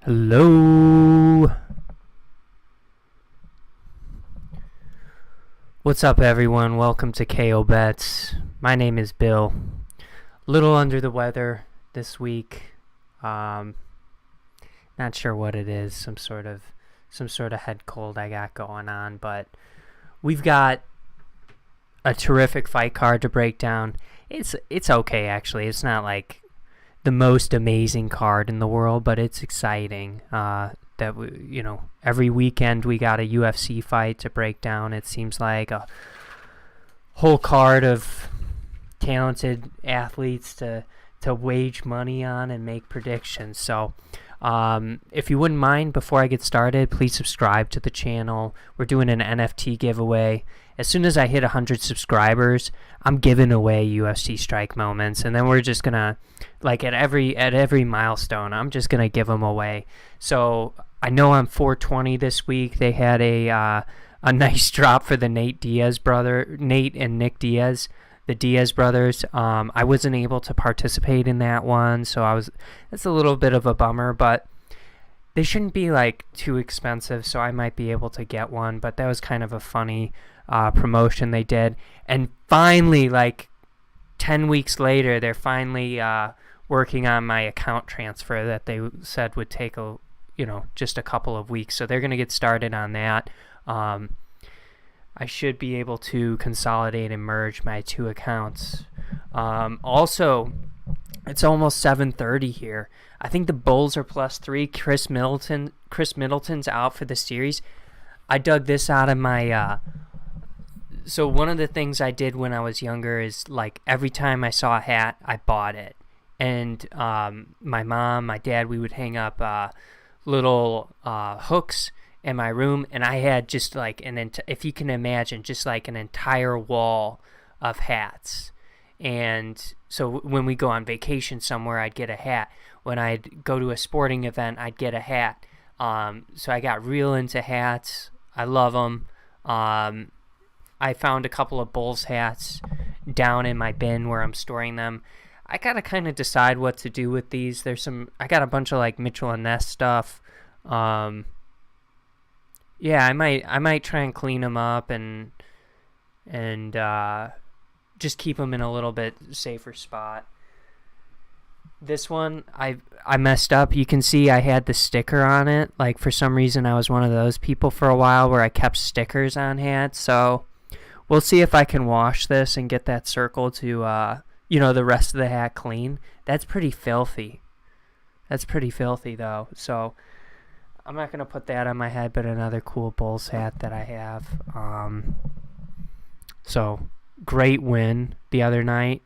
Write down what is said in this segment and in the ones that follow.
Hello. What's up, everyone? Welcome to KO Bets. My name is Bill. A little under the weather this week. Not sure what it is. Some sort of head cold I got going on, but we've got a terrific fight card to break down. It's okay, actually. It's not like the most amazing card in the world, but it's exciting. That we, every weekend we got a UFC fight to break down. It seems like a whole card of talented athletes to wage money on and make predictions. So if you wouldn't mind, before I get started, please subscribe to the channel. We're doing an NFT giveaway. As soon as I hit 100 subscribers, I'm giving away UFC strike moments, and then we're just gonna, like, at every milestone, I'm just gonna give them away. So I know I'm 420 this week. They had a nice drop for the Nate and Nick Diaz, the Diaz brothers. I wasn't able to participate in that one, so that's a little bit of a bummer, but they shouldn't be like too expensive, so I might be able to get one. But that was kind of a funny promotion they did. And finally, like 10 weeks later, they're finally working on my account transfer that they said would take just a couple of weeks. So they're going to get started on that. I should be able to consolidate and merge my two accounts. Also, it's almost 7:30 here. I think the Bulls are +3. Chris Middleton's out for the series. I dug this out of my so one of the things I did when I was younger is, like, every time I saw a hat, I bought it. And my mom, my dad, we would hang up little hooks in my room, and I had just like if you can imagine, just like an entire wall of hats. And so when we go on vacation somewhere, I'd get a hat. When I'd go to a sporting event, I'd get a hat. So I got real into hats. I love them. I found a couple of Bulls hats down in my bin where I'm storing them. I gotta kind of decide what to do with these. I got a bunch of like Mitchell and Ness stuff. Yeah, I might try and clean them up and just keep them in a little bit safer spot. This one, I messed up. You can see I had the sticker on it. Like, for some reason, I was one of those people for a while where I kept stickers on hats. So we'll see if I can wash this and get that circle to, the rest of the hat clean. That's pretty filthy. Though. So I'm not going to put that on my head, but another cool Bulls hat that I have. So great win the other night.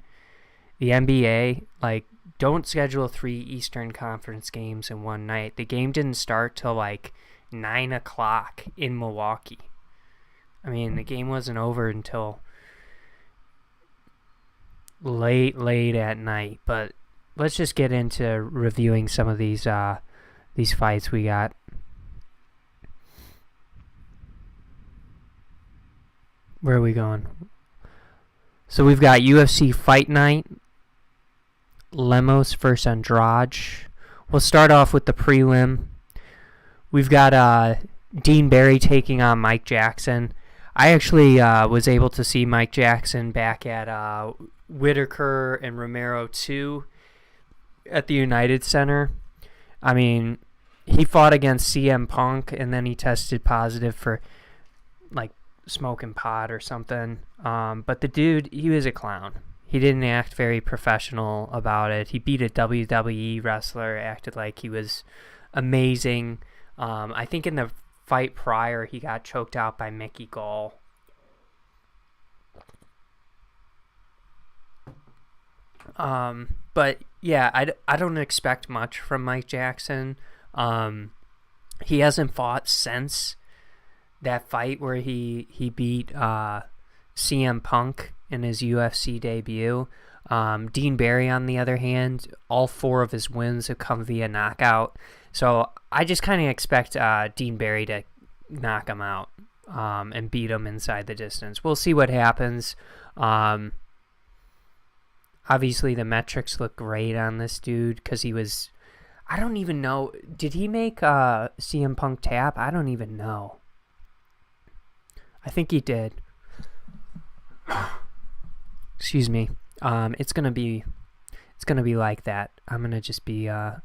The NBA, like, don't schedule 3 Eastern Conference games in one night. The game didn't start till like 9 o'clock in Milwaukee. I mean, the game wasn't over until late at night. But let's just get into reviewing some of these fights we got. Where are we going? So we've got UFC Fight Night. Lemos versus Andrade. We'll start off with the prelim. We've got Dean Barry taking on Mike Jackson. I actually was able to see Mike Jackson back at Whitaker and Romero 2 at the United Center. I mean, he fought against CM Punk, and then he tested positive for, like, smoking pot or something. But the dude, he was a clown. He didn't act very professional about it. He beat a WWE wrestler, acted like he was amazing. I think in the fight prior, he got choked out by Mickey Gall. But yeah, I don't expect much from Mike Jackson. He hasn't fought since that fight where he beat CM Punk in his UFC debut. Dean Barry, on the other hand, all 4 of his wins have come via knockout. So I just kind of expect Dean Barry to knock him out and beat him inside the distance. We'll see what happens. Obviously, the metrics look great on this dude because he was... I don't even know. Did he make CM Punk tap? I don't even know. I think he did. Excuse me. It's gonna be like that. I'm gonna just be I'm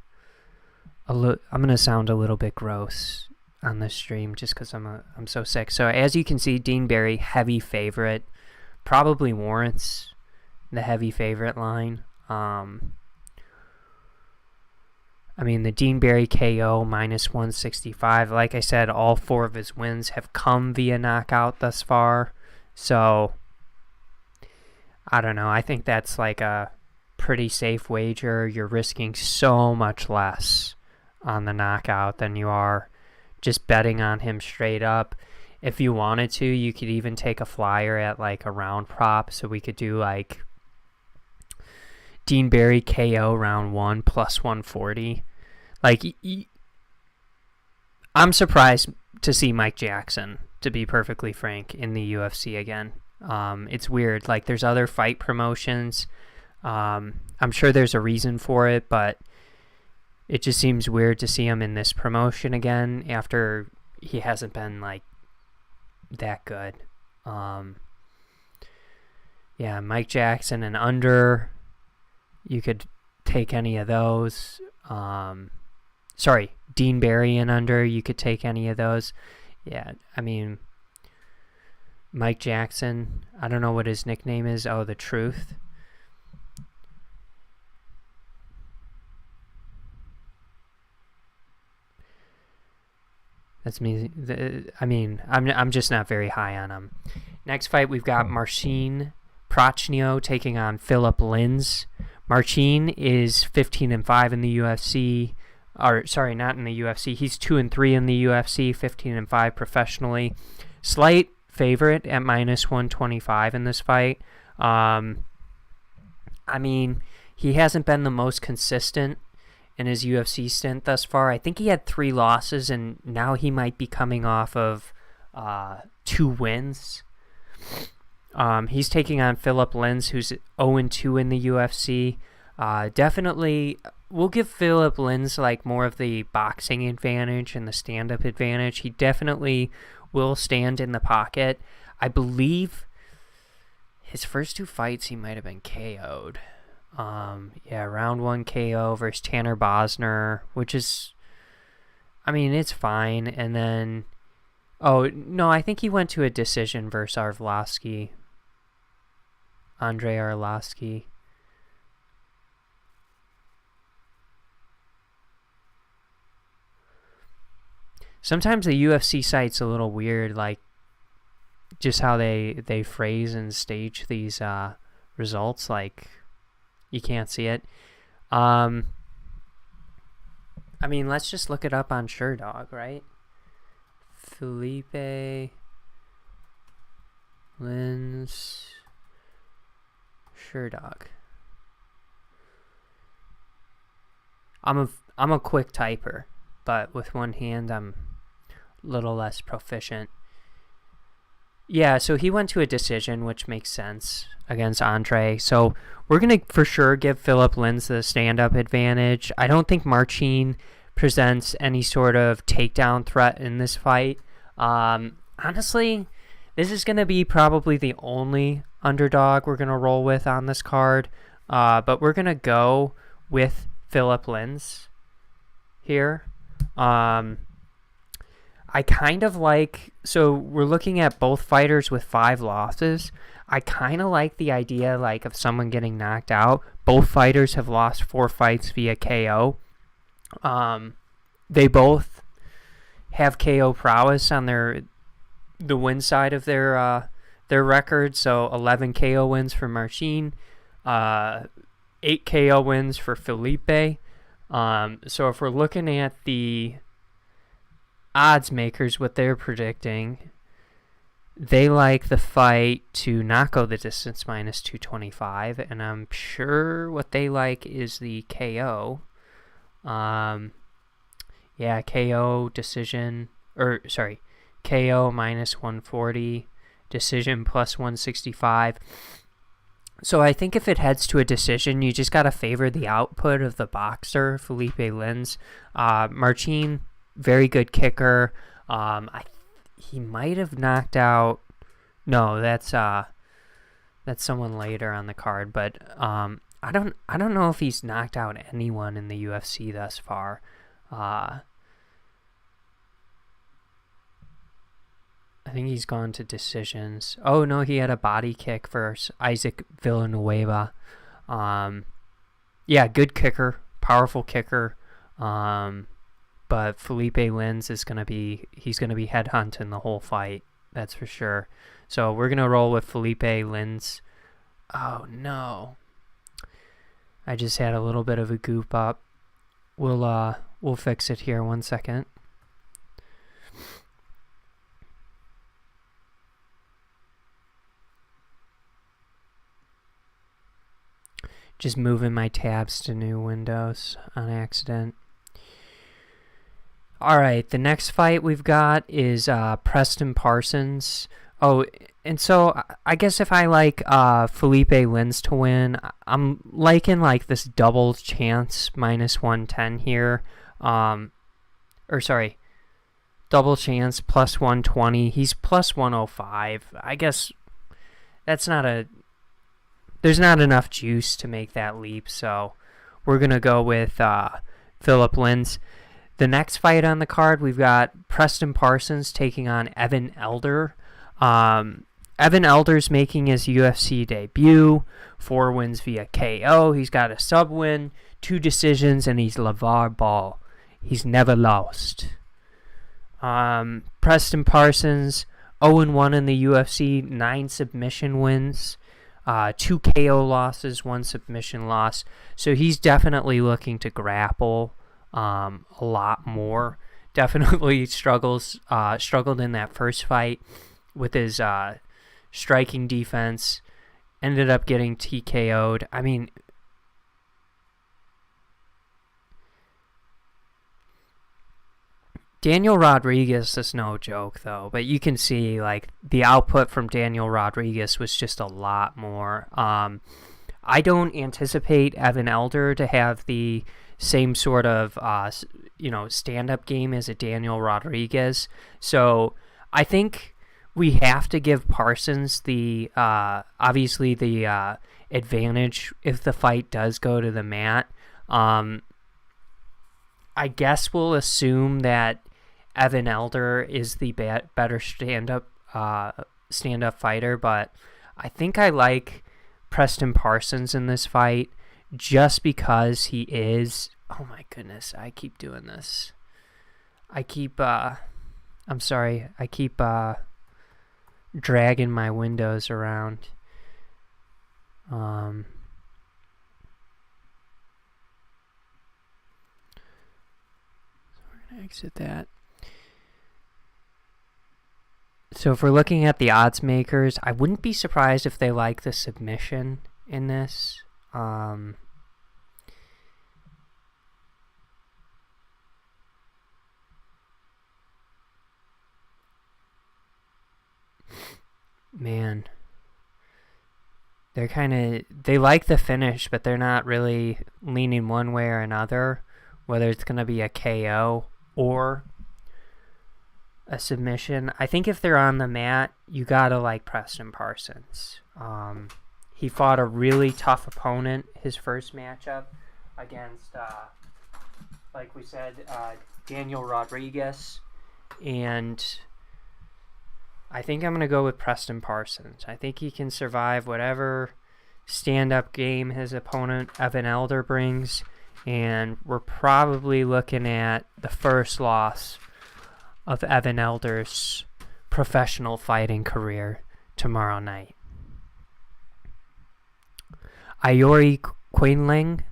gonna sound a little bit gross on this stream just because I'm so sick. So as you can see, Dean Barry, heavy favorite, probably warrants the heavy favorite line. I mean, the Dean Barry KO minus 165. Like I said, all 4 of his wins have come via knockout thus far. So I don't know. I think that's like a pretty safe wager. You're risking so much less on the knockout than you are just betting on him straight up. If you wanted to, you could even take a flyer at like a round prop. So we could do like Dean Barry KO round 1 plus 140. Like, I'm surprised to see Mike Jackson, to be perfectly frank, in the UFC again. It's weird. Like, there's other fight promotions. I'm sure there's a reason for it, but it just seems weird to see him in this promotion again after he hasn't been, like, that good. Yeah, Mike Jackson and under. You could take any of those. Dean Barry and under. You could take any of those. Yeah, I mean, Mike Jackson, I don't know what his nickname is. Oh, The Truth. That's me. I'm just not very high on him. Next fight, we've got Marcin Prachnio taking on Philip Lins. Marcin is 15-5 in the UFC. Or sorry, not in the UFC. He's 2-3 in the UFC, 15-5 professionally. Slight favorite at minus 125 in this fight. I mean, he hasn't been the most consistent in his UFC stint thus far. I think he had 3 losses, and now he might be coming off of 2 wins. He's taking on Philip Lins, who's 0-2 in the UFC. Definitely, we'll give Philip Lins like more of the boxing advantage and the stand-up advantage. He definitely will stand in the pocket. I believe his first 2 fights he might have been KO'd. Round 1 KO versus Tanner Bosner, which is, I mean, it's fine. And then, I think he went to a decision versus Andre Arlovsky. Sometimes the UFC site's a little weird, like just how they phrase and stage these results. Like, you can't see it. I mean, let's just look it up on SureDog, right? Felipe Lins SureDog. I'm a quick typer, but with one hand I'm a little less proficient. Yeah, so he went to a decision, which makes sense against Andrade. So we're going to for sure give Philip Lins the stand-up advantage. I don't think Marcin presents any sort of takedown threat in this fight. Honestly, this is going to be probably the only underdog we're going to roll with on this card. But we're going to go with Philip Lins here. I kind of like, so we're looking at both fighters with 5 losses. I kind of like the idea like of someone getting knocked out. Both fighters have lost 4 fights via KO. They both have KO prowess on the win side of their record. So 11 KO wins for Marcin, 8 KO wins for Felipe. So if we're looking at the odds makers, what they're predicting, they like the fight to not go the distance minus 225, and I'm sure what they like is the KO. KO decision, KO minus 140, decision plus 165. So I think if it heads to a decision, you just got to favor the output of the boxer, Felipe Lins. Marcin, very good kicker. He might have knocked out. No, that's someone later on the card. But I don't know if he's knocked out anyone in the UFC thus far. I think he's gone to decisions. Oh no, he had a body kick for Isaac Villanueva. Good kicker, powerful kicker. But Felipe Lins is he's gonna be headhunting the whole fight. That's for sure. So we're gonna roll with Felipe Lins. Oh no, I just had a little bit of a goop up. We'll fix it here. 1 second. Just moving my tabs to new windows on accident. All right, the next fight we've got is Preston Parsons. Oh, and so I guess if I like Felipe Lins to win, I'm liking like this double chance minus 110 here. Double chance plus 120. He's plus 105. I guess there's not enough juice to make that leap, so we're going to go with Philip Lins. The next fight on the card, we've got Preston Parsons taking on Evan Elder. Evan Elder's making his UFC debut, 4 wins via KO. He's got a sub win, 2 decisions, and he's LeVar Ball. He's never lost. Preston Parsons, 0-1 in the UFC, 9 submission wins, 2 KO losses, 1 submission loss. So he's definitely looking to grapple a lot more. Definitely struggled in that first fight with his striking defense. Ended up getting TKO'd. I mean, Daniel Rodriguez is no joke, though. But you can see, like, the output from Daniel Rodriguez was just a lot more. I don't anticipate Evan Elder to have the same sort of, stand-up game as a Daniel Rodriguez. So I think we have to give Parsons the advantage if the fight does go to the mat. I guess we'll assume that Evan Elder is the better stand-up fighter, but I think I like Preston Parsons in this fight just because he is. Oh my goodness, I keep doing this. I keep dragging my windows around. We're gonna exit that. So if we're looking at the odds makers, I wouldn't be surprised if they like the submission in this. man, they like the finish, but they're not really leaning one way or another, whether it's going to be a KO or a submission. I think if they're on the mat, you got to like Preston Parsons. He fought a really tough opponent his first matchup against, like we said, Daniel Rodriguez, and I think I'm going to go with Preston Parsons. I think he can survive whatever stand-up game his opponent, Evan Elder, brings, and we're probably looking at the first loss of Evan Elder's professional fighting career tomorrow night. Iori Quinling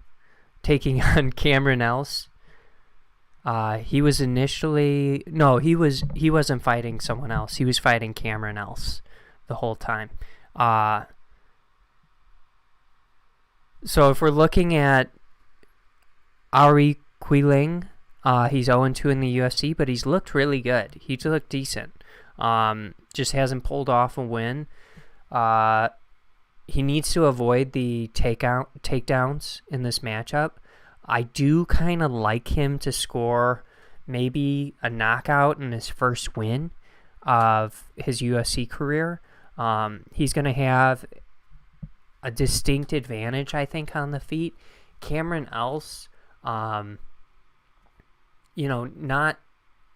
taking on Cameron Else. He was initially... No, he wasn't fighting someone else. He was fighting Cameron Else the whole time. So if we're looking at Iori Quinling, he's 0-2 in the UFC, but he's looked really good. He's looked decent. Just hasn't pulled off a win. He needs to avoid the takedowns in this matchup. I do kind of like him to score maybe a knockout in his first win of his UFC career. He's going to have a distinct advantage, I think, on the feet. Cameron Else, not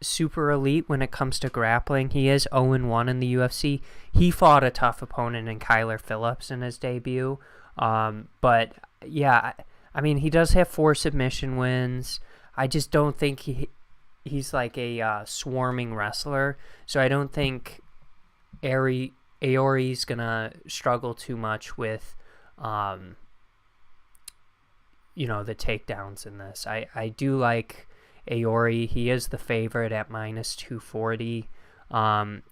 super elite when it comes to grappling. He is 0-1 in the UFC. He fought a tough opponent in Kyler Phillips in his debut. But, yeah, I mean, he does have 4 submission wins. I just don't think he's like a swarming wrestler. So I don't think Iori's going to struggle too much with, the takedowns in this. I do like Iori. He is the favorite at -240.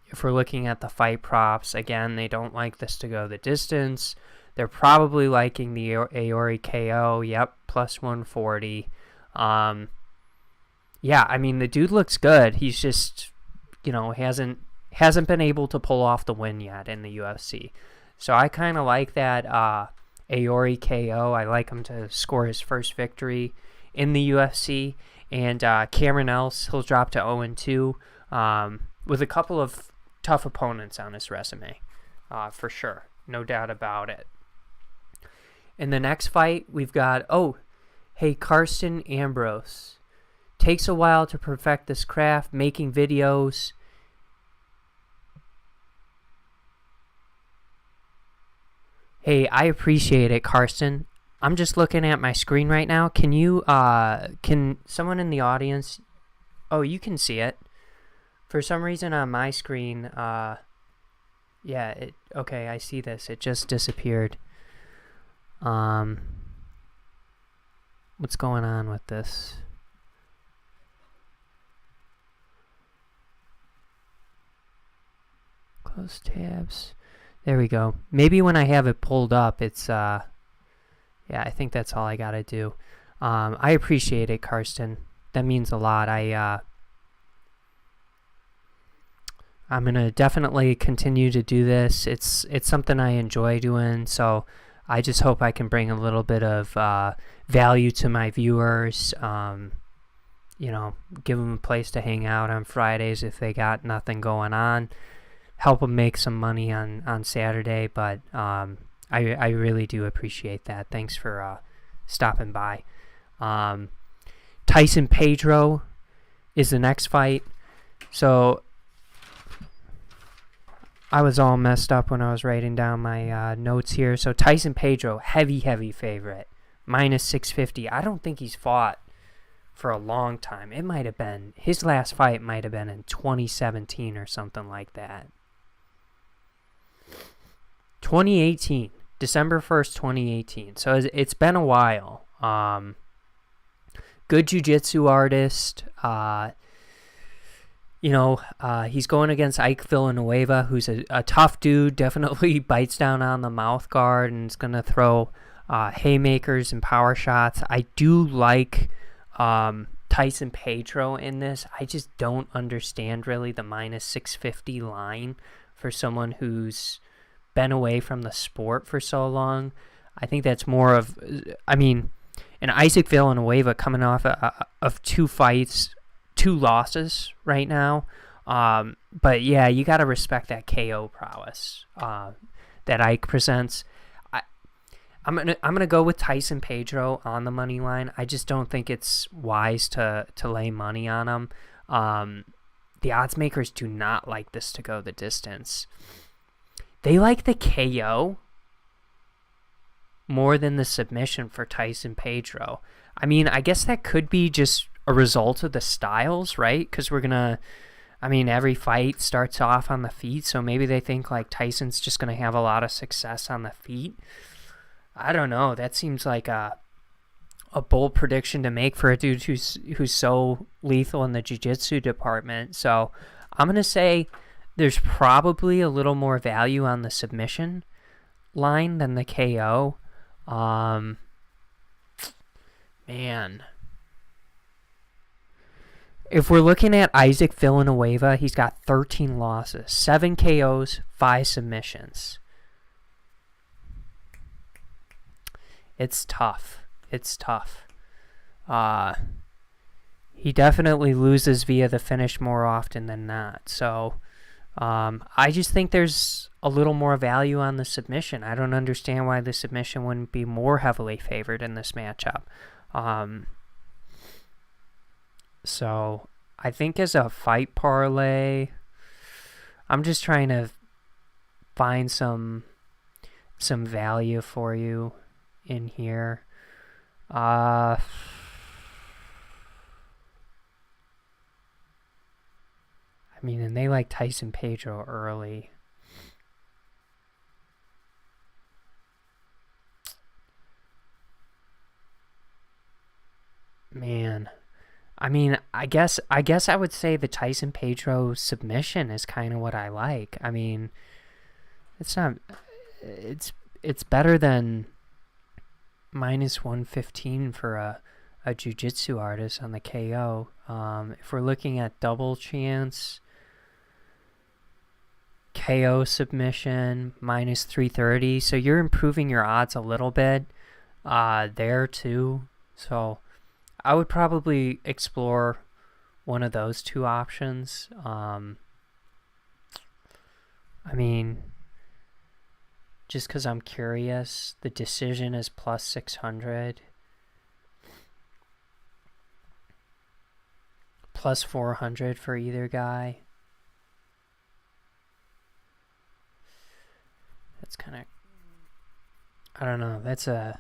If we're looking at the fight props, again, they don't like this to go the distance. They're probably liking the Iori KO. Yep, +140. Yeah, I mean, the dude looks good. He's just, hasn't been able to pull off the win yet in the UFC. So I kind of like that Iori KO. I like him to score his first victory in the UFC. And Cameron Else, he'll drop to 0-2 with a couple of tough opponents on his resume, for sure. No doubt about it. In the next fight, we've got, Carson Ambrose. Takes a while to perfect this craft, making videos. Hey, I appreciate it, Carson. I'm just looking at my screen right now. Can someone in the audience... Oh, you can see it. For some reason on my screen, okay, I see this. It just disappeared. What's going on with this? Close tabs. There we go. Maybe when I have it pulled up, it's, I think that's all I gotta do. I appreciate it, Carson. That means a lot. I'm gonna definitely continue to do this. It's something I enjoy doing, so I just hope I can bring a little bit of value to my viewers. Give them a place to hang out on Fridays if they got nothing going on. Help them make some money on Saturday, but I really do appreciate that. Thanks for stopping by. Tyson Pedro is the next fight. So I was all messed up when I was writing down my notes here. So Tyson Pedro, heavy favorite, -650. I don't think he's fought for a long time. It might have been, his last fight might have been in 2017 or something like that. 2018, December 1st, 2018. So it's been a while. Good jiu-jitsu artist. He's going against Ike Villanueva, who's a tough dude, definitely bites down on the mouth guard and is going to throw haymakers and power shots. I do like Tyson Pedro in this. I just don't understand really the -650 line for someone who's been away from the sport for so long. I think that's more of, I mean, and Isaac Villanueva coming off of 2 fights, 2 losses right now. But yeah, you got to respect that KO prowess that Ike presents. I'm gonna go with Tyson Pedro on the money line. I just don't think it's wise to lay money on him. The odds makers do not like this to go the distance. They like the KO more than the submission for Tyson Pedro. I mean, I guess that could be just a result of the styles, right? Because every fight starts off on the feet, so maybe they think like Tyson's just gonna have a lot of success on the feet. I don't know. That seems like a bold prediction to make for a dude who's so lethal in the jiu-jitsu department. So I'm going to say there's probably a little more value on the submission line than the KO. Man. If we're looking at Isaac Villanueva, he's got 13 losses, 7 KOs, 5 submissions. It's tough. He definitely loses via the finish more often than not. So I just think there's a little more value on the submission. I don't understand why the submission wouldn't be more heavily favored in this matchup. So I think as a fight parlay, I'm just trying to find some value for you in here. And they like Tyson Pedro early. Man, I guess I would say the Tyson Pedro submission is kind of what I like. It's better than -115 for a jiu-jitsu artist on the KO. If we're looking at double chance, KO submission, -330. So you're improving your odds a little bit there too. So I would probably explore one of those 2 options. Just because I'm curious, the decision is +600. +400 for either guy. That's kind of, I don't know. That's a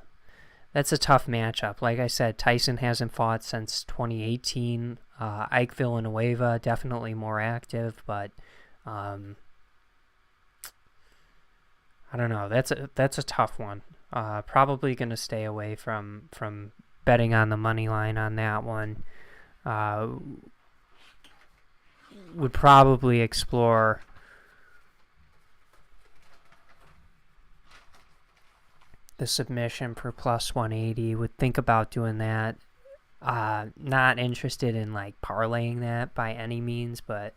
tough matchup. Like I said, Tyson hasn't fought since 2018. Ike Villanueva definitely more active, but I don't know. That's a tough one. Probably going to stay away from betting on the money line on that one. Would probably explore the submission for +180. Would think about doing that. Not interested in like parlaying that by any means, but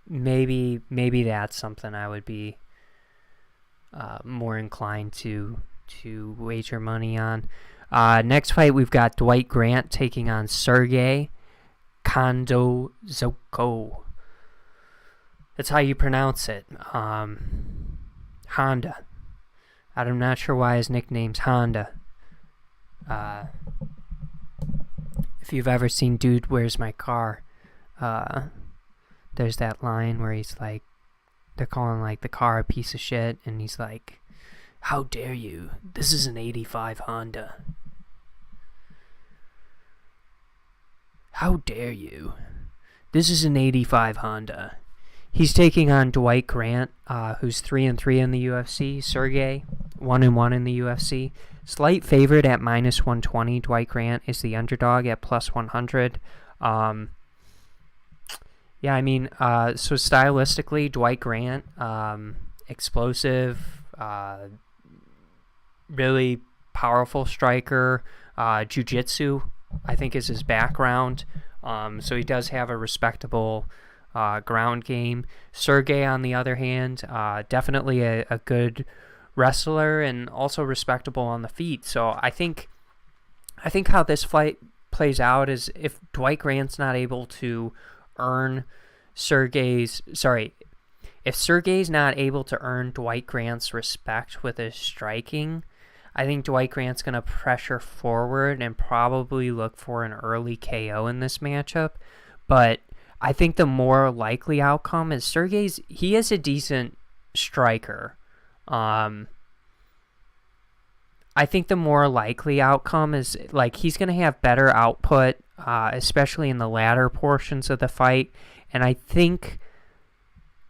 maybe that's something I would be more inclined to wager money on. Next fight, we've got Dwight Grant taking on Sergey Kondozoko. That's how you pronounce it. Honda. I'm not sure why his nickname's Honda. If you've ever seen Dude, Where's My Car? There's that line where he's like, they're calling like the car a piece of shit, and he's like, "How dare you? This is an 85 Honda. How dare you? This is an 85 Honda." He's taking on Dwight Grant, who's 3-3 in the UFC. Sergey, 1-1 in the UFC. Slight favorite at -120. Dwight Grant is the underdog at +100. So stylistically, Dwight Grant, explosive, really powerful striker. Jiu-jitsu, I think, is his background. So he does have a respectable ground game. Sergey, on the other hand, definitely a good wrestler and also respectable on the feet. So I think how this fight plays out is if Dwight Grant's not able to earn if Sergey's not able to earn Dwight Grant's respect with his striking, I think Dwight Grant's going to pressure forward and probably look for an early KO in this matchup. But I think the more likely outcome is he is a decent striker. I think the more likely outcome is like he's going to have better output, especially in the latter portions of the fight. And I think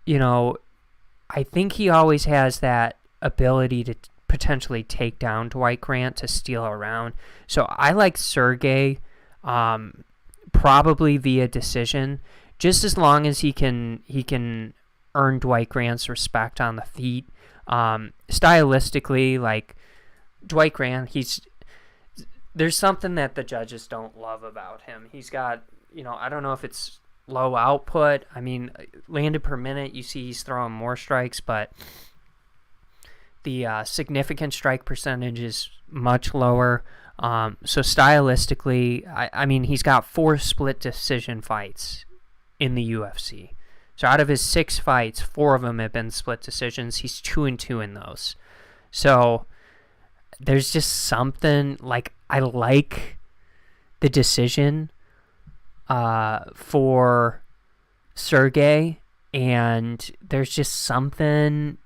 he always has that ability to potentially take down Dwight Grant to steal around. So I like Sergey probably via decision, just as long as he can earn Dwight Grant's respect on the feet. Stylistically, like Dwight Grant, there's something that the judges don't love about him. He's got, I don't know if it's low output. I mean, landed per minute, you see he's throwing more strikes, but the significant strike percentage is much lower. So stylistically, I mean, he's got 4 split decision fights in the UFC. So out of his 6 fights, 4 of them have been split decisions. He's 2-2 in those. So there's just something, like, I like the decision for Sergey, and there's just something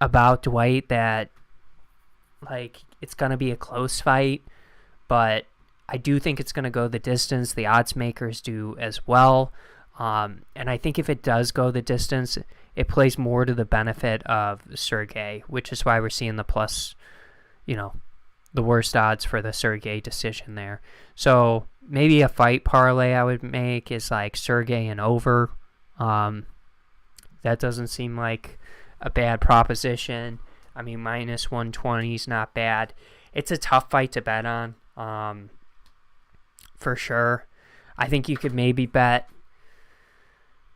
about Dwight that, like, it's going to be a close fight, but I do think it's going to go the distance. The odds makers do as well. And I think if it does go the distance, it plays more to the benefit of Sergey, which is why we're seeing the plus, the worst odds for the Sergey decision there. So maybe a fight parlay I would make is like Sergey and over. That doesn't seem like a bad proposition. I mean, minus 120 is not bad. It's a tough fight to bet on, for sure. I think you could maybe bet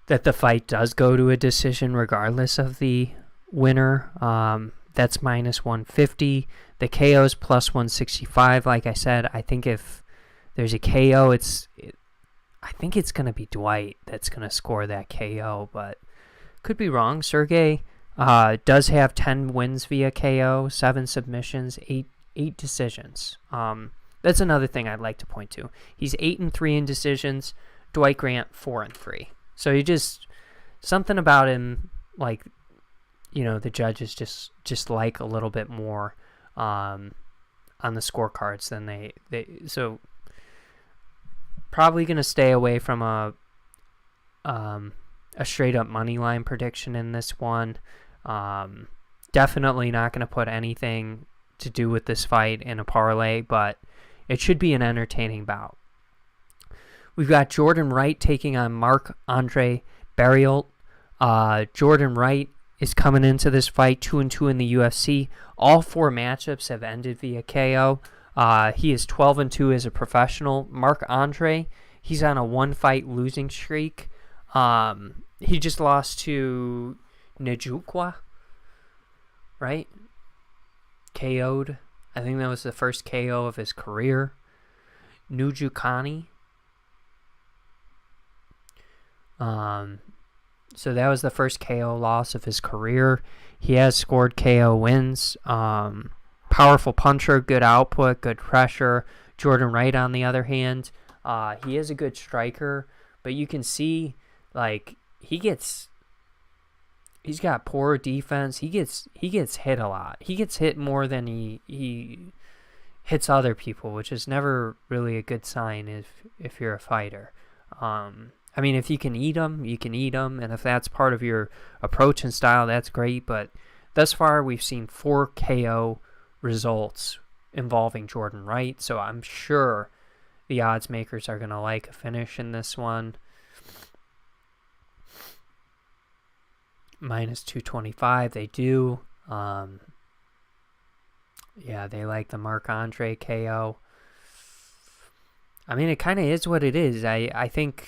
that the fight does go to a decision regardless of the winner. That's minus 150. The KO's plus 165. Like I said, I think if there's a KO, I think it's going to be Dwight that's going to score that KO, but could be wrong. Sergey does have 10 wins via KO, 7 submissions, 8 decisions. That's another thing I'd like to point to. He's 8-3 in decisions. Dwight Grant 4-3. So you just something about him, like, the judges just like a little bit more on the scorecards than they so probably going to stay away from a straight up money line prediction in this one. Definitely not going to put anything to do with this fight in a parlay, but it should be an entertaining bout. We've got Jordan Wright taking on Marc-Andre Barriault. Jordan Wright is coming into this fight 2-2 in the UFC. All 4 matchups have ended via KO. He is 12-2 as a professional. Marc-Andre, he's on a 1-fight losing streak. He just lost to Njukwa, right? KO'd. I think that was the first KO of his career. Njukani. So that was the first KO loss of his career. He has scored KO wins. Powerful puncher, good output, good pressure. Jordan Wright, on the other hand, he is a good striker, but you can see, like, he's got poor defense. He gets hit a lot. He gets hit more than he hits other people, which is never really a good sign if you're a fighter. I mean, if you can eat them, you can eat them, and if that's part of your approach and style, that's great. But thus far, we've seen 4 KO results involving Jordan Wright, so I'm sure the odds makers are going to like a finish in this one. Minus 225, they do. Yeah, they like the Marc-Andre KO. I mean, it kind of is what it is. I think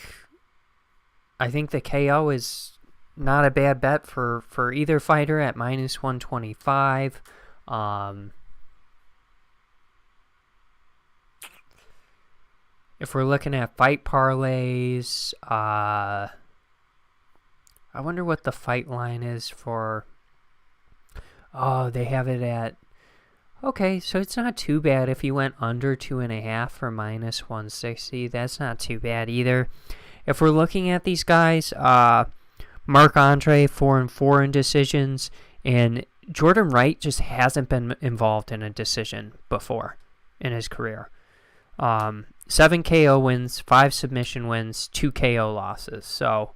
I think the KO is not a bad bet for either fighter at minus 125. If we're looking at fight parlays, I wonder what the fight line is for. Oh, they have it at... Okay, so it's not too bad if you went under 2.5 for minus 160. That's not too bad either. If we're looking at these guys, Marc-Andre 4-4 in decisions, and Jordan Wright just hasn't been involved in a decision before in his career. 7 KO wins, 5 submission wins, 2 KO losses. So,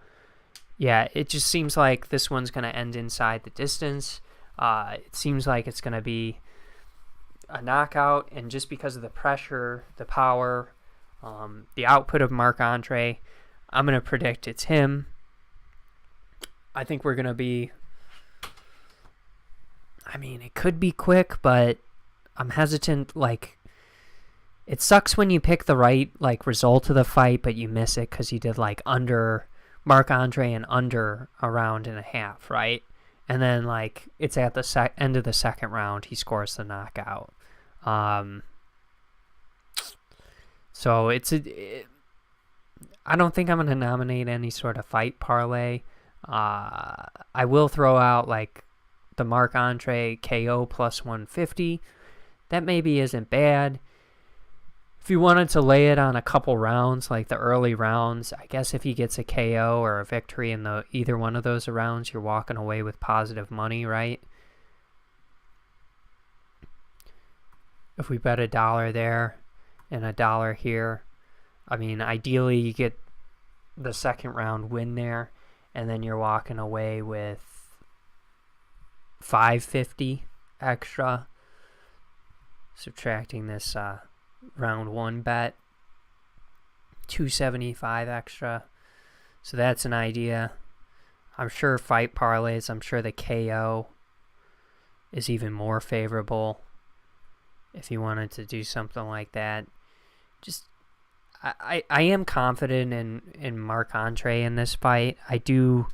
yeah, it just seems like this one's going to end inside the distance. It seems like it's going to be a knockout, and just because of the pressure, the power, the output of Marc-Andre, I'm going to predict it's him. I think we're going to be... I mean, it could be quick, but I'm hesitant. Like, it sucks when you pick the right, like, result of the fight, but you miss it because you did, like, under Marc-Andre and under a round and a half, right? And then, like, it's at the end of the second round, he scores the knockout. So I don't think I'm going to nominate any sort of fight parlay. I will throw out, like, the Marc-Andre KO plus 150. That maybe isn't bad. If you wanted to lay it on a couple rounds, like the early rounds, I guess if he gets a KO or a victory in either one of those rounds, you're walking away with positive money, right? If we bet $1 there and $1 here, I mean, ideally you get the second round win there, and then you're walking away with $550 extra, subtracting this round 1 bet, $275 extra. So that's an idea. I'm sure fight parlays, I'm sure the KO is even more favorable if you wanted to do something like that. Just I am confident in Marc-Andre in this fight. I do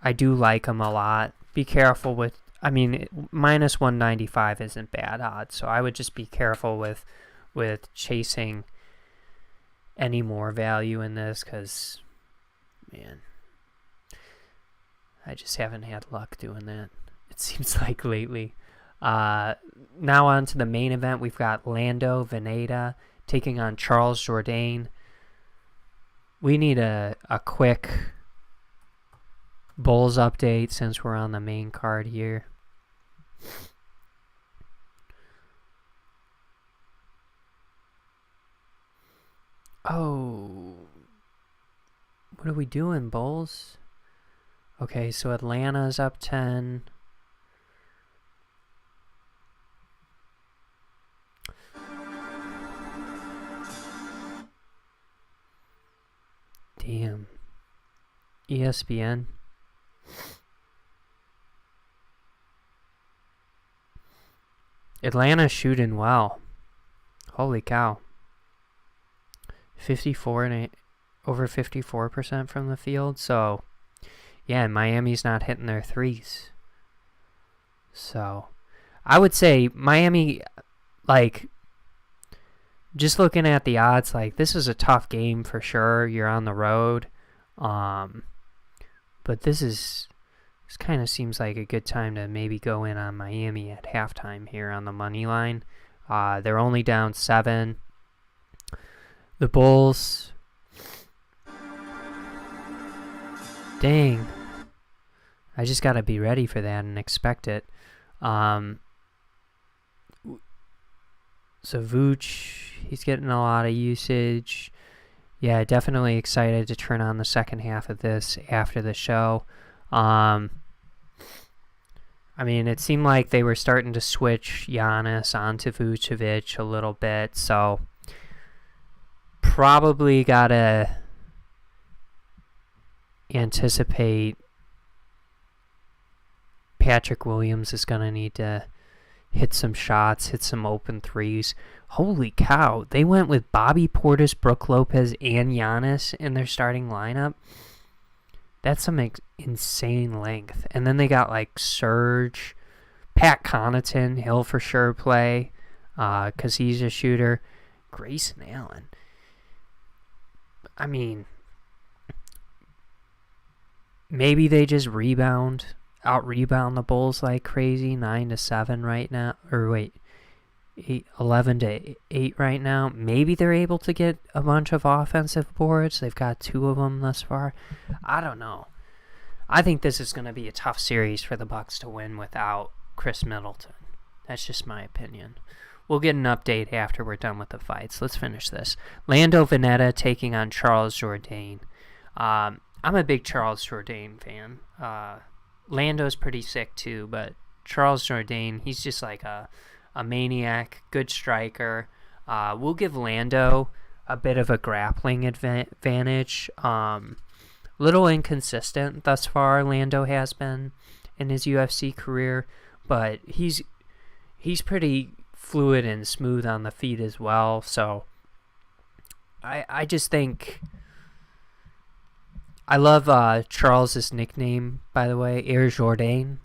like him a lot. Be careful with, I mean, minus 195 isn't bad odds, so I would just be careful with chasing any more value in this, because, man, I just haven't had luck doing that, it seems like, lately. Now on to the main event. We've got Lando, Veneta taking on Charles Jourdain. We need a quick Bulls update since we're on the main card here. Oh, what are we doing, Bulls? Okay, so Atlanta's up 10. Damn. ESPN. Atlanta's shooting well. Holy cow. over 54% from the field. So, yeah, Miami's not hitting their threes. So, I would say Miami, like, just looking at the odds, like, this is a tough game for sure. You're on the road. But this kind of seems like a good time to maybe go in on Miami at halftime here on the money line. They're only down 7. The Bulls, dang, I just got to be ready for that and expect it. So Vooch, he's getting a lot of usage. Yeah, definitely excited to turn on the second half of this after the show. I mean, it seemed like they were starting to switch Giannis onto Vucevic a little bit, so probably gotta anticipate Patrick Williams is gonna need to hit some shots, hit some open threes. Holy cow, they went with Bobby Portis, Brook Lopez, and Giannis in their starting lineup. That's some insane length. And then they got like Surge, Pat Connaughton, he'll for sure play because he's a shooter. Grayson Allen. I mean, maybe they just out-rebound the Bulls like crazy, 9-7 right now. Or wait, 11-8 right now. Maybe they're able to get a bunch of offensive boards. They've got 2 of them thus far. I don't know. I think this is going to be a tough series for the Bucks to win without Chris Middleton. That's just my opinion. We'll get an update after we're done with the fights. Let's finish this. Lando Veneta taking on Charles Jourdain. I'm a big Charles Jourdain fan. Lando's pretty sick too, but Charles Jourdain, he's just like a maniac, good striker. We'll give Lando a bit of a grappling advantage. Little inconsistent thus far, Lando has been in his UFC career, but he's pretty fluid and smooth on the feet as well. So I just think I love Charles's nickname, by the way, Air Jourdain.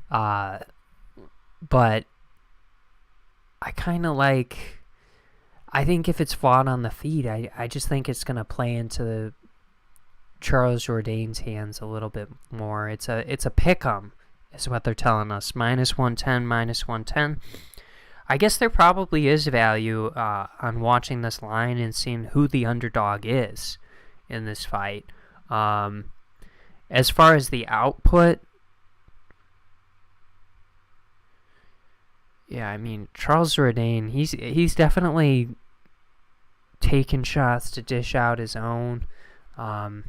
But I kind of like, I think if it's fought on the feet, I just think it's going to play into Charles Jourdain's hands a little bit more. It's a pick-em, is what they're telling us. -110, -110. I guess there probably is value on watching this line and seeing who the underdog is in this fight. As far as the output, yeah, I mean, Charles Jourdain, he's definitely taken shots to dish out his own. They're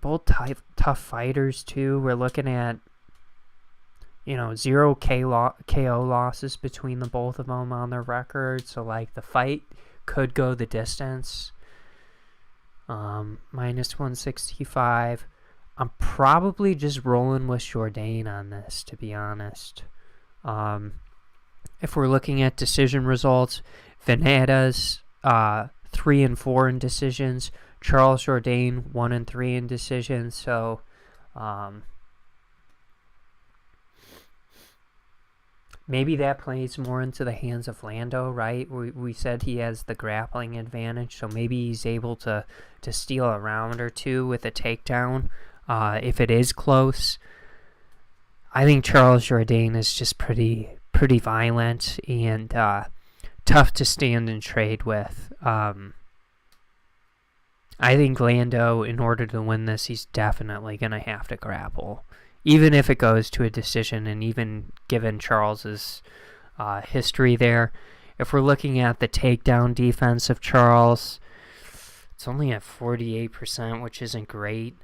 both tough fighters too. We're looking at 0 KO losses between the both of them on their record. So like the fight could go the distance. -165. I'm probably just rolling with Jourdain on this, to be honest. If we're looking at decision results, Venetta's 3-4 in decisions. Charles Jourdain 1-3 in decisions. So, maybe that plays more into the hands of Lando, right? We said he has the grappling advantage, so maybe he's able to steal a round or two with a takedown if it is close. I think Charles Jourdain is just pretty violent and tough to stand and trade with. I think Lando, in order to win this, he's definitely going to have to grapple. Even if it goes to a decision, and even given Charles's history there. If we're looking at the takedown defense of Charles, it's only at 48%, which isn't great.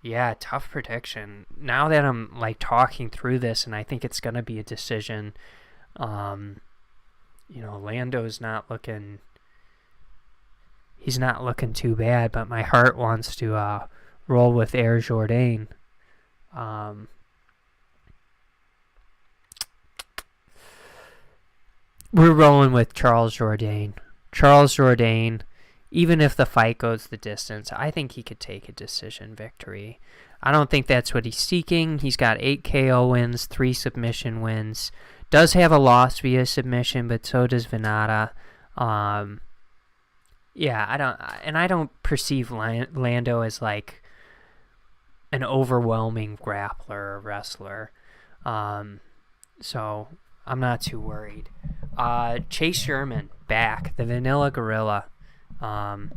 Yeah, tough prediction. Now that I'm like talking through this, and I think it's going to be a decision, Lando's not looking... He's not looking too bad, but my heart wants to roll with Air Jourdain. We're rolling with Charles Jourdain. Charles Jourdain, even if the fight goes the distance, I think he could take a decision victory. I don't think that's what he's seeking. He's got 8 KO wins, 3 submission wins. Does have a loss via submission, but so does Veneta. Yeah, I don't perceive Lando as like an overwhelming grappler or wrestler. So I'm not too worried. Chase Sherman back, the Vanilla Gorilla.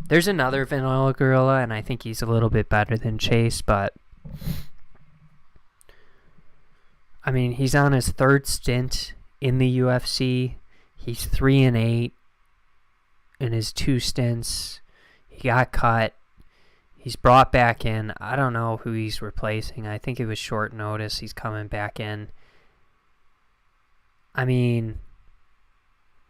There's another Vanilla Gorilla, and I think he's a little bit better than Chase, but I mean, he's on his 3rd stint in the UFC. He's 3-8 in his 2 stints. He got cut. He's brought back in. I don't know who he's replacing. I think it was short notice. He's coming back in. I mean,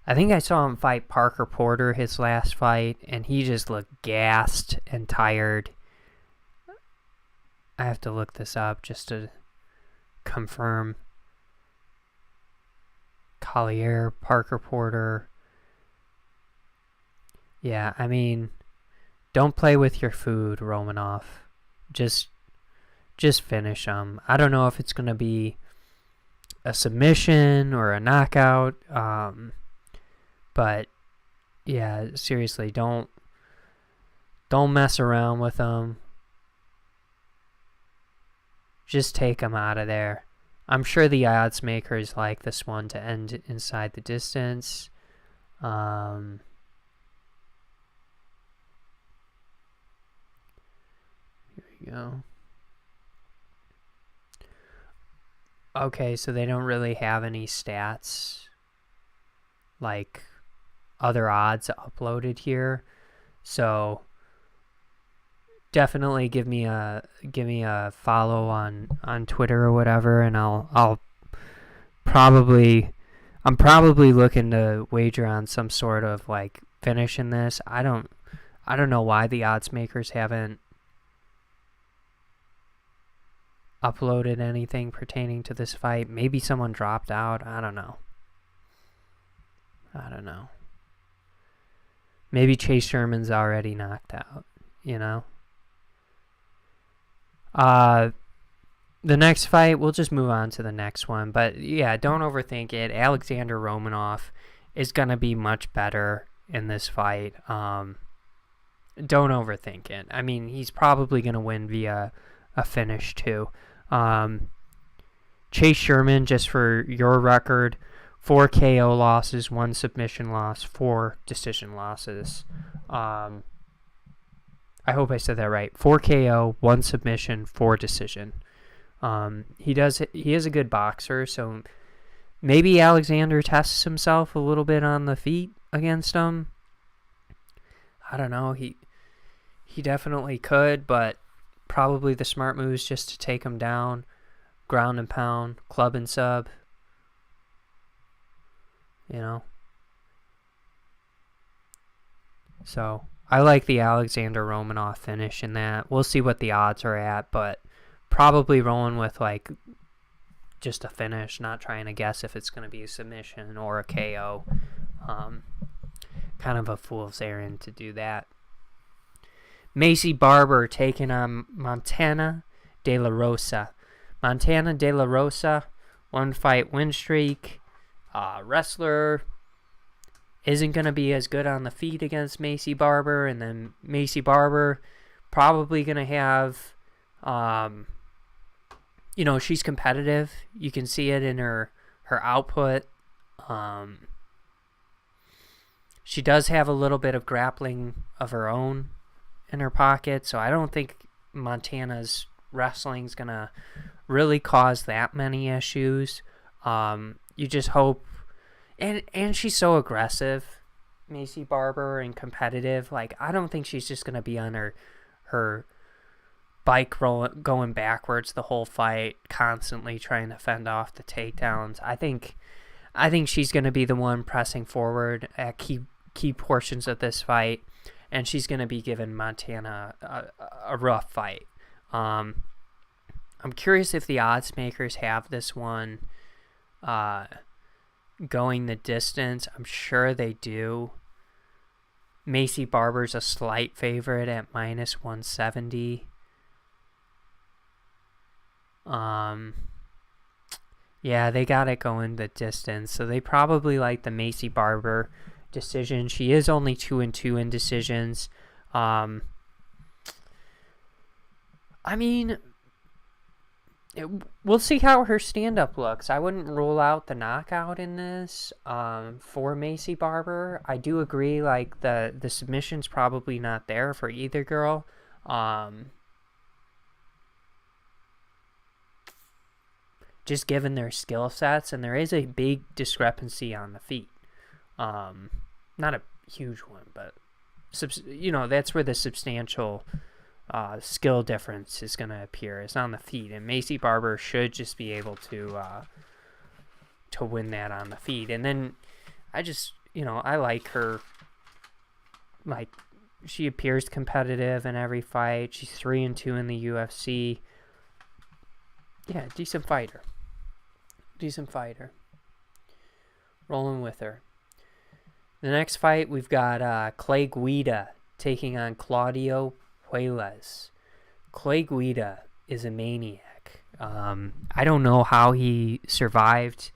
I think I saw him fight Parker Porter his last fight, and he just looked gassed and tired. I have to look this up just to confirm. Collier, Parker Porter. Yeah, I mean, don't play with your food, Romanov. Just finish him. I don't know if it's going to be a submission or a knockout. But yeah, seriously, don't mess around with him. Just take him out of there. I'm sure the odds makers like this one to end inside the distance. Here we go. Okay, so they don't really have any stats like other odds uploaded here. So definitely give me a follow on Twitter or whatever, and I'm probably looking to wager on some sort of like finish in this. I don't know why the odds makers haven't uploaded anything pertaining to this fight. Maybe someone dropped out. I don't know. Maybe Chase Sherman's already knocked out, you know? The next fight, we'll just move on to the next one. But yeah, don't overthink it. Alexander Romanov is going to be much better in this fight. Don't overthink it. I mean, he's probably going to win via a finish too. Chase Sherman, just for your record, 4 KO losses, 1 submission loss, 4 decision losses. I hope I said that right. 4 KO, 1 submission, 4 decision. He is a good boxer, so maybe Alexander tests himself a little bit on the feet against him. I don't know. He definitely could, but probably the smart move is just to take him down, ground and pound, club and sub. You know? So I like the Alexander Romanov finish in that. We'll see what the odds are at, but probably rolling with like just a finish, not trying to guess if it's going to be a submission or a KO. Kind of a fool's errand to do that. Macy Barber taking on Montana De La Rosa. Montana De La Rosa, 1-fight win streak. Wrestler isn't going to be as good on the feet against Macy Barber, and then Macy Barber probably going to have, she's competitive. You can see it in her output. She does have a little bit of grappling of her own in her pocket, so I don't think Montana's wrestling is going to really cause that many issues. You just hope, and she's so aggressive, Macy Barber, and competitive. Like, I don't think she's just going to be on her bike going backwards the whole fight, constantly trying to fend off the takedowns. I think she's going to be the one pressing forward at key portions of this fight, and she's going to be giving Montana a rough fight. I'm curious if the odds makers have this one going the distance. I'm sure they do. Macy Barber's a slight favorite at -170. Yeah, they got it going the distance, so they probably like the Macy Barber decision. She is only 2-2 in decisions. I mean, we'll see how her stand-up looks. I wouldn't rule out the knockout in this for Macy Barber. I do agree, like, the submission's probably not there for either girl. Just given their skill sets, and there is a big discrepancy on the feet. Not a huge one, but that's where the substantial skill difference is going to appear. It's on the feet, and Macy Barber should just be able to win that on the feet. And then I just, I like her. Like, she appears competitive in every fight. She's 3-2 in the UFC. Yeah, decent fighter. Rolling with her. The next fight, we've got Clay Guida taking on Claudio Puelles. Clay Guida is a maniac. I don't know how he survived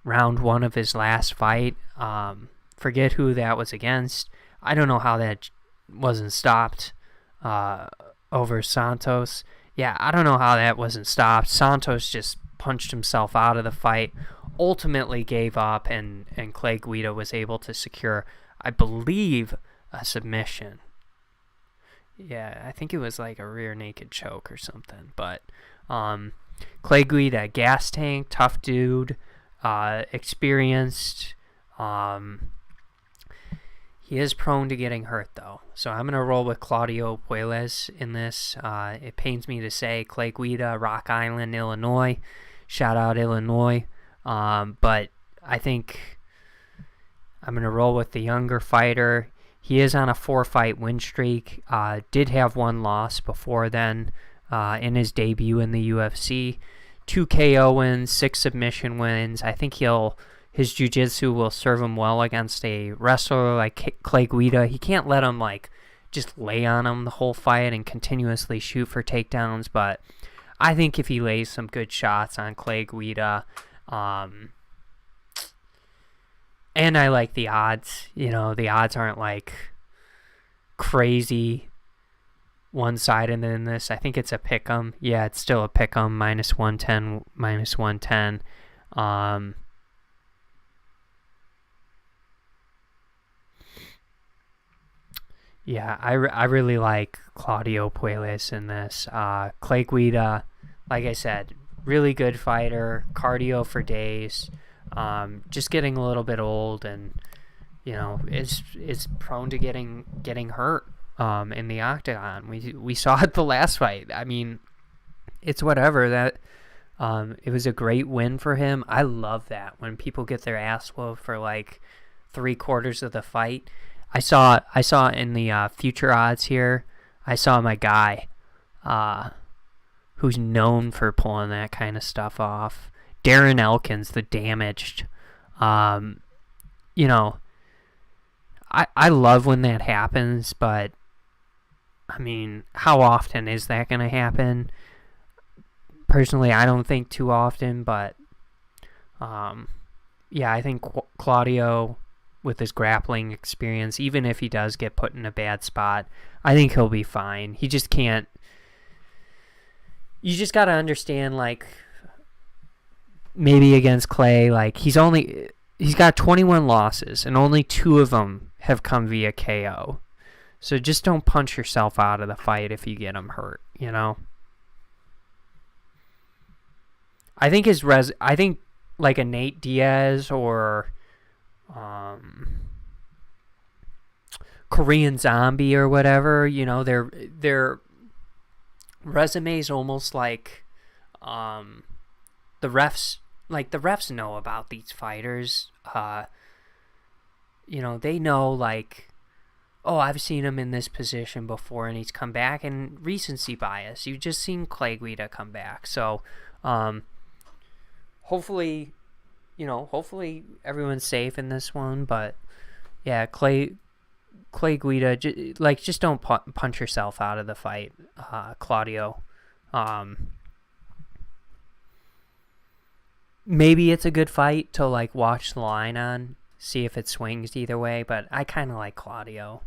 round 1 of his last fight. Forget who that was against. I don't know how that wasn't stopped over Santos. Yeah, I don't know how that wasn't stopped. Santos just punched himself out of the fight, ultimately gave up, and Clay Guida was able to secure, I believe, a submission. Yeah, I think it was like a rear naked choke or something. But Clay Guida, gas tank, tough dude, experienced. He is prone to getting hurt, though. So I'm going to roll with Claudio Puelles in this. It pains me to say Clay Guida, Rock Island, Illinois. Shout out, Illinois. But I think I'm going to roll with the younger fighter. He is on a 4-fight win streak. Did have 1 loss before then in his debut in the UFC. 2 KO wins, 6 submission wins. I think his jiu-jitsu will serve him well against a wrestler like Clay Guida. He can't let him just lay on him the whole fight and continuously shoot for takedowns. But I think if he lays some good shots on Clay Guida, and I like the odds. The odds aren't crazy one-sided in this. I think it's a pick'em. Yeah, it's still a pick'em, -110, -110. Yeah, I really like Claudio Puelles in this. Clay Guida, like I said, really good fighter, cardio for days. Just getting a little bit old, and is prone to getting hurt in the octagon. We saw it the last fight. I mean, it's whatever. That it was a great win for him. I love that when people get their ass whooped for 3/4 of the fight. I saw in the future odds here, I saw my guy who's known for pulling that kind of stuff off, Darren Elkins, the Damaged. I love when that happens, but I mean, how often is that going to happen? Personally, I don't think too often, but I think Claudio, with his grappling experience, even if he does get put in a bad spot, I think he'll be fine. He just can't. You just got to understand, maybe against Clay, he's got 21 losses, and only 2 of them have come via KO. So just don't punch yourself out of the fight if you get him hurt, I think a Nate Diaz or Korean Zombie or whatever, their resumes almost like the refs know about these fighters. They know oh, I've seen him in this position before and he's come back, and recency bias. You've just seen Clay Guida come back. So hopefully everyone's safe in this one, but yeah, Clay Guida, just don't punch yourself out of the fight, Claudio. Maybe it's a good fight to watch the line on, see if it swings either way, but I kind of like Claudio.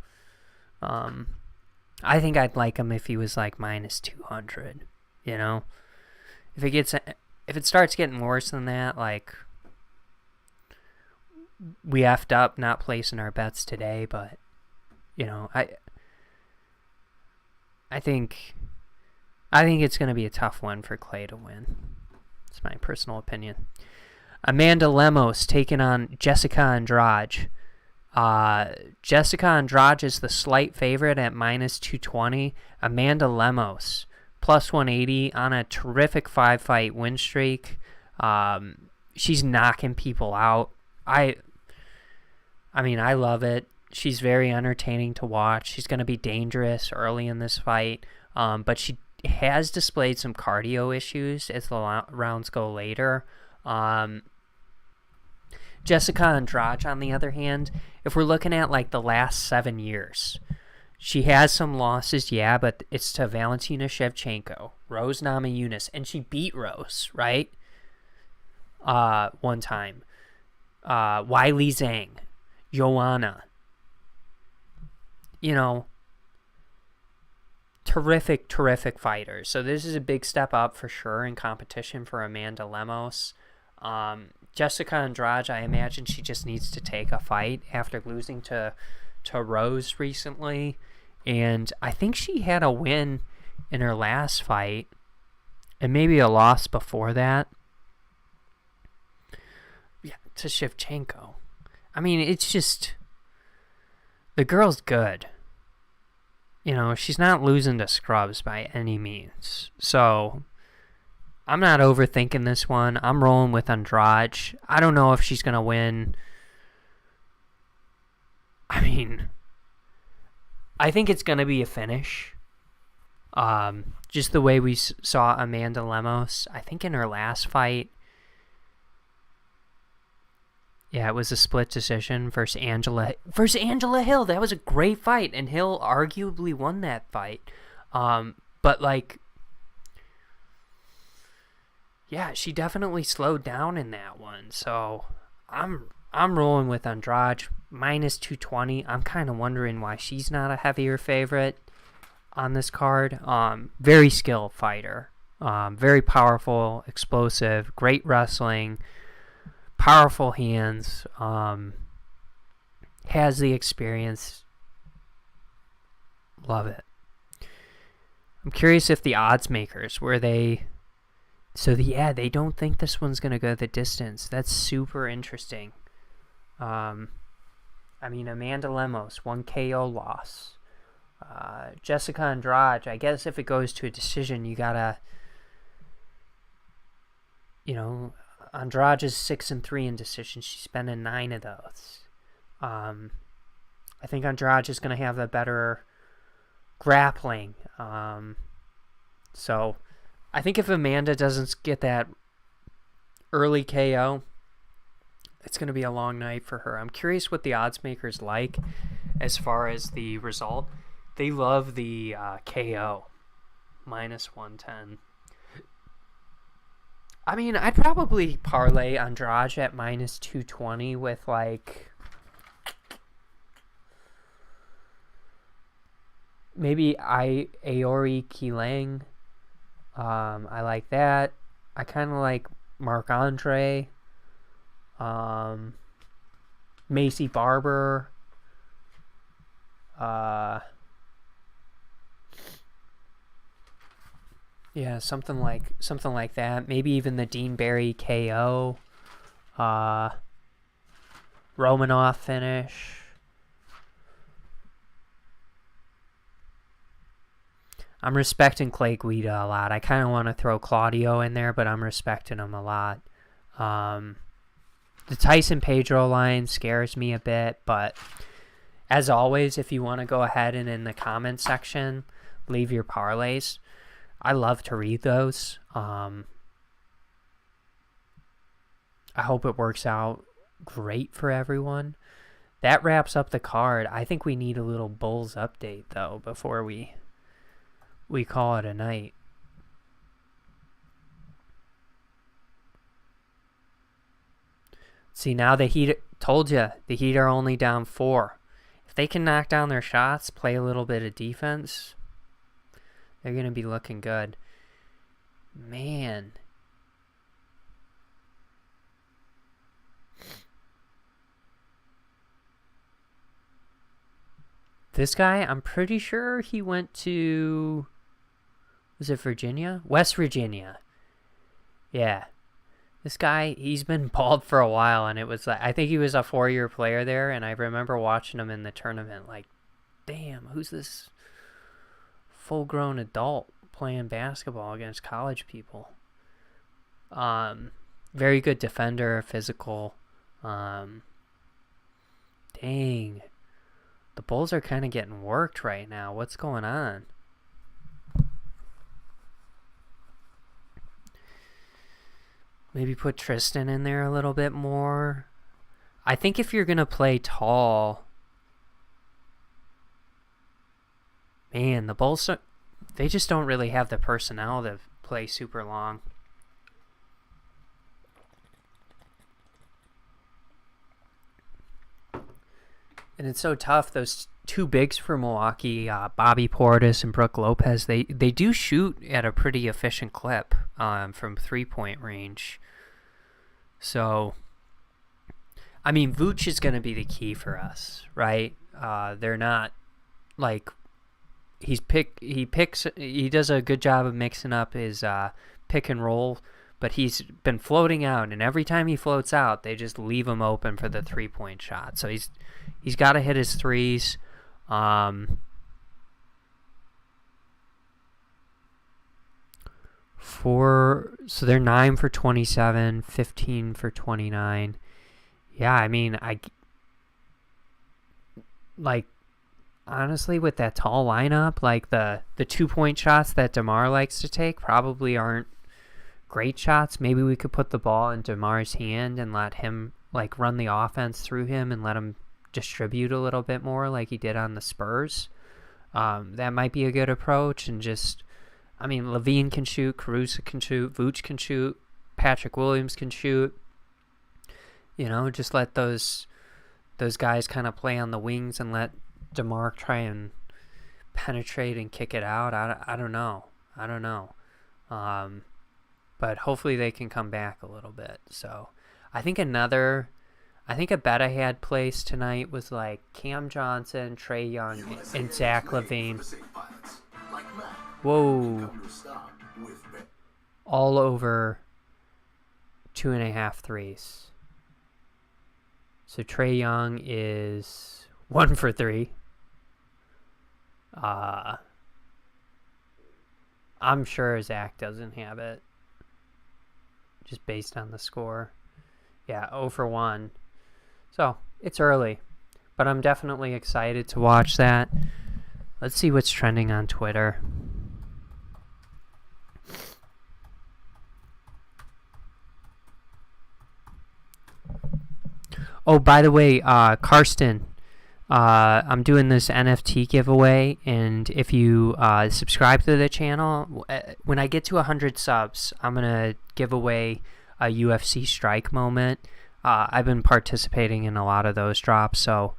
I think I'd like him if he was -200, if it starts getting worse than that, we effed up not placing our bets today, but I think it's going to be a tough one for Clay to win. It's my personal opinion. Amanda Lemos taking on Jessica Andrade. Jessica Andrade is the slight favorite at -220. Amanda Lemos +180 on a terrific 5-fight win streak. She's knocking people out. I love it. She's very entertaining to watch. She's going to be dangerous early in this fight, but she has displayed some cardio issues as the rounds go later. Jessica Andrade, on the other hand, if we're looking at like the last 7 years, she has some losses, yeah, but it's to Valentina Shevchenko, Rose Namajunas, and she beat Rose, right? One time. Weili Zhang, Joanna. You know, terrific fighters. So this is a big step up for sure in competition for Amanda Lemos. Jessica Andrade, I imagine she just needs to take a fight after losing to Rose recently. And I think she had a win in her last fight and maybe a loss before that. Yeah, to Shevchenko. I mean, it's just, the girl's good. You know, she's not losing to scrubs by any means. So I'm not overthinking this one. I'm rolling with Andrade. I don't know if she's going to win. I mean, I think it's going to be a finish. Just the way we saw Amanda Lemos. I think in her last fight, yeah, it was a split decision versus Angela Hill. That was a great fight, and Hill arguably won that fight. But like, yeah, she definitely slowed down in that one. So I'm rolling with Andrade minus 220. I'm kind of wondering why she's not a heavier favorite on this card. Very skilled fighter, very powerful, explosive, great wrestling, powerful hands, has the experience. Love it. I'm curious if the odds makers, they don't think this one's going to go the distance. That's super interesting. I mean, Amanda Lemos, 1 KO loss. Jessica Andrade, I guess if it goes to a decision, you gotta, Andrade is 6-3 in decision. She's been in 9 of those. I think Andrade is going to have the better grappling. So I think if Amanda doesn't get that early KO, it's going to be a long night for her. I'm curious what the odds makers like as far as the result. They love the KO, minus 110. I mean, I'd probably parlay Andrade at minus 220 with, like, maybe Aori Kilang. I like that. I kind of like Marc-Andre. Macy Barber. Yeah, something like that. Maybe even the Dean Barry KO. Romanov finish. I'm respecting Clay Guida a lot. I kind of want to throw Claudio in there, but I'm respecting him a lot. The Tyson Pedro line scares me a bit, but as always, if you want to go ahead and in the comment section, leave your parlays. I love to read those. I hope it works out great for everyone. That wraps up the card. I think we need a little Bulls update, though, before we call it a night. See, now the Heat, told you, the Heat are only down 4. If they can knock down their shots, play a little bit of defense, they're going to be looking good. Man. This guy, I'm pretty sure he went to, was it Virginia? West Virginia. Yeah. This guy, he's been bald for a while, and it was like, I think he was a 4-year player there, and I remember watching him in the tournament, like, damn, who's this full-grown adult playing basketball against college people? Very good defender, physical. Dang. The Bulls are kind of getting worked right now. What's going on? Maybe put Tristan in there a little bit more. I think if you're going to play tall, man, the Bulls, they just don't really have the personnel to play super long. And it's so tough. Those two bigs for Milwaukee, Bobby Portis and Brook Lopez, they do shoot at a pretty efficient clip from three-point range. So, I mean, Vooch is going to be the key for us, right? They're not like he does a good job of mixing up his pick and roll, but he's been floating out, and every time he floats out, they just leave him open for the three-point shot. So he's got to hit his threes. So they're 9 for 27, 15 for 29. Yeah, I mean, honestly, with that tall lineup, like the 2-point shots that DeMar likes to take probably aren't great shots. Maybe we could put the ball in DeMar's hand and let him like run the offense through him and let him distribute a little bit more like he did on the Spurs. That might be a good approach. And just, I mean, Levine can shoot, Caruso can shoot, Vooch can shoot, Patrick Williams can shoot. You know, just let those guys kind of play on the wings and let DeMar try and penetrate and kick it out. I don't know. But hopefully they can come back a little bit. So I think a bet I had placed tonight was like Cam Johnson, Trae Young, and Zach LaVine. Whoa. All over 2.5 threes. So Trae Young is 1 for 3. I'm sure Zach doesn't have it, just based on the score. Yeah, 0 for 1. So, it's early, but I'm definitely excited to watch that. Let's see what's trending on Twitter. Oh, by the way, Carson, I'm doing this NFT giveaway, and if you subscribe to the channel, when I get to 100 subs, I'm going to give away a UFC strike moment. I've been participating in a lot of those drops, so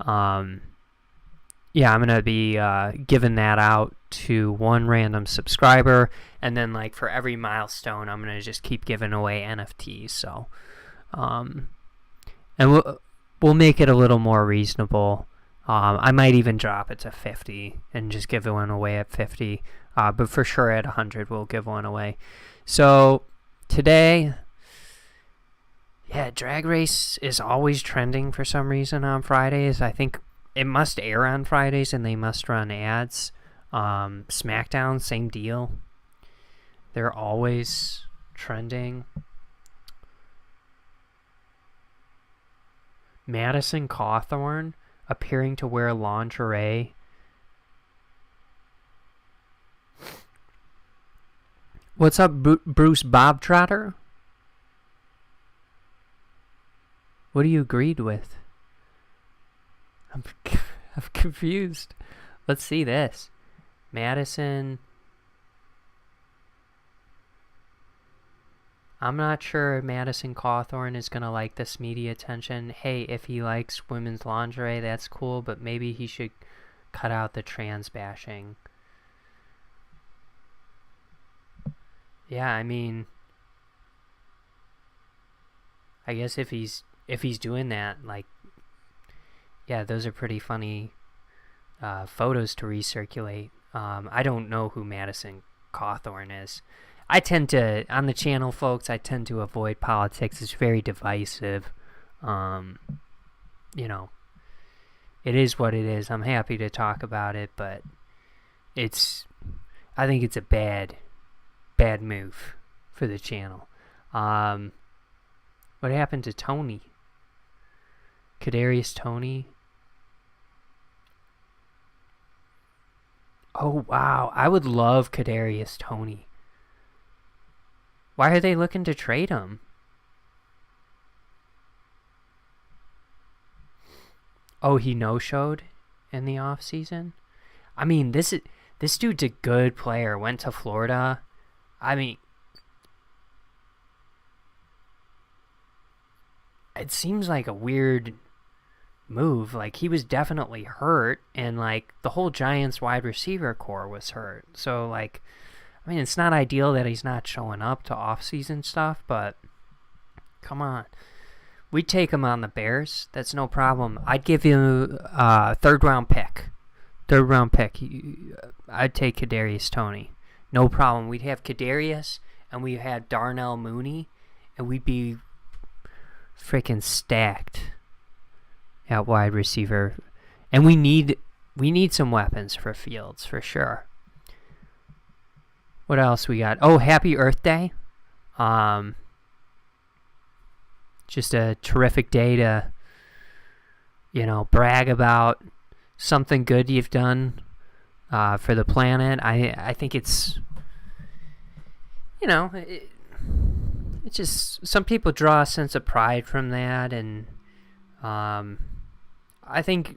yeah, I'm going to be giving that out to one random subscriber, and then like for every milestone, I'm going to just keep giving away NFTs. So, and we'll make it a little more reasonable. I might even drop it to 50 and just give one away at 50, but for sure at 100 we'll give one away. So today, yeah, Drag Race is always trending for some reason on Fridays. I think it must air on Fridays and they must run ads. SmackDown, same deal. They're always trending. Madison Cawthorn appearing to wear lingerie. What's up, Bruce Bobtrotter? What do you agreed with? I'm confused. Let's see this. Madison. I'm not sure Madison Cawthorn is going to like this media attention. Hey, if he likes women's lingerie, that's cool, but maybe he should cut out the trans bashing. Yeah, I mean, I guess if he's doing that, like, yeah, those are pretty funny photos to recirculate. I don't know who Madison Cawthorn is. I tend to, on the channel, folks, I tend to avoid politics. It's very divisive. You know, it is what it is. I'm happy to talk about it, but I think it's a bad move for the channel. What happened to Tony? Kadarius Toney? Oh, wow. I would love Kadarius Toney. Why are they looking to trade him? Oh, he no-showed in the off season. I mean, this dude's a good player. Went to Florida. I mean, it seems like a weird move. Like, he was definitely hurt, and like the whole Giants wide receiver core was hurt. So like, I mean, it's not ideal that he's not showing up to off-season stuff, but come on. We'd take him on the Bears. That's no problem. I'd give you a third-round pick. Third-round pick. I'd take Kadarius Toney. No problem. We'd have Kadarius, and we had Darnell Mooney, and we'd be freaking stacked at wide receiver. And we need some weapons for Fields, for sure. What else we got? Oh, Happy Earth Day. Just a terrific day to, brag about something good you've done for the planet. I think it's, it's just, some people draw a sense of pride from that, and I think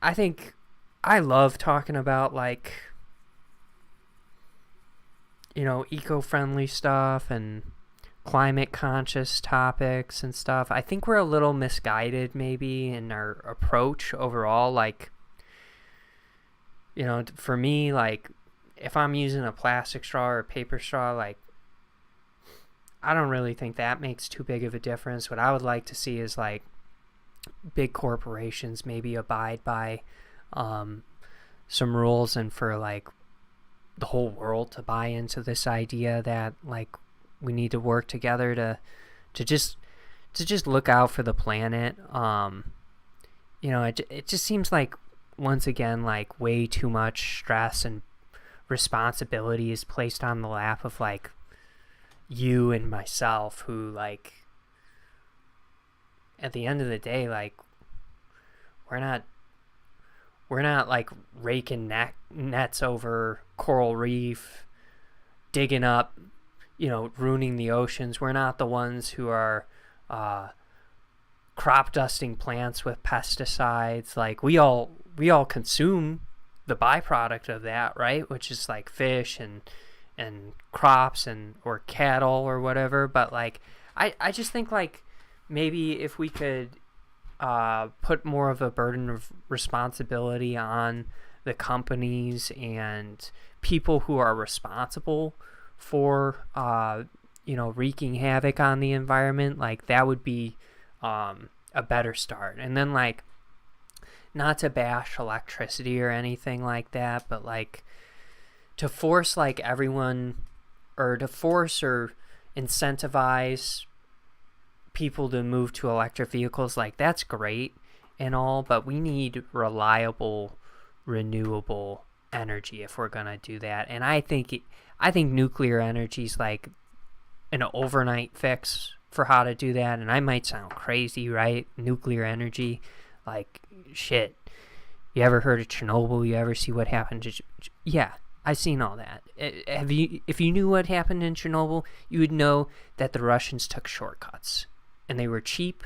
I love talking about, like, eco-friendly stuff and climate conscious topics and stuff. I think we're a little misguided maybe in our approach overall. Like, for me, like, if I'm using a plastic straw or a paper straw, like, I don't really think that makes too big of a difference. What I would like to see is, like, big corporations maybe abide by some rules, and for, like, the whole world to buy into this idea that, like, we need to work together to just look out for the planet. It just seems like, once again, like, way too much stress and responsibility is placed on the lap of, like, you and myself, who, like, at the end of the day, like, we're not like raking nets over coral reef, digging up, ruining the oceans. We're not the ones who are crop dusting plants with pesticides. Like, we all consume the byproduct of that, right? Which is, like, fish and crops or cattle or whatever. But, like, I just think, like, maybe if we could put more of a burden of responsibility on the companies and people who are responsible for wreaking havoc on the environment, like, that would be a better start. And then, like, not to bash electricity or anything like that, but, like, to force, like, everyone, or to force or incentivize people to move to electric vehicles, like, that's great and all, but we need reliable, renewable energy if we're gonna do that. And I think nuclear energy is, like, an overnight fix for how to do that. And I might sound crazy, right? Nuclear energy, like, shit. You ever heard of Chernobyl? You ever see what happened to? Yeah, I've seen all that. If you knew what happened in Chernobyl, you would know that the Russians took shortcuts, and they were cheap,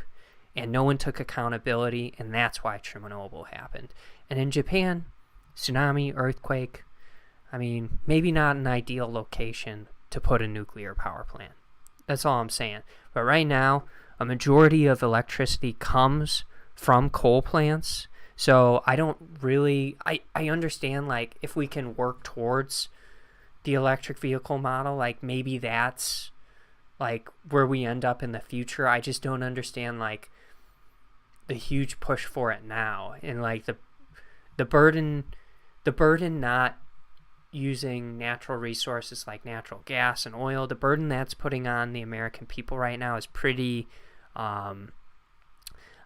and no one took accountability, and that's why Chernobyl happened. And in Japan, tsunami, earthquake, I mean, maybe not an ideal location to put a nuclear power plant. That's all I'm saying. But right now, a majority of electricity comes from coal plants. So I don't really, I understand, like, if we can work towards the electric vehicle model, like, maybe that's, like, where we end up in the future. I just don't understand, like, the huge push for it now, and, like, the burden not using natural resources like natural gas and oil. The burden that's putting on the American people right now is pretty.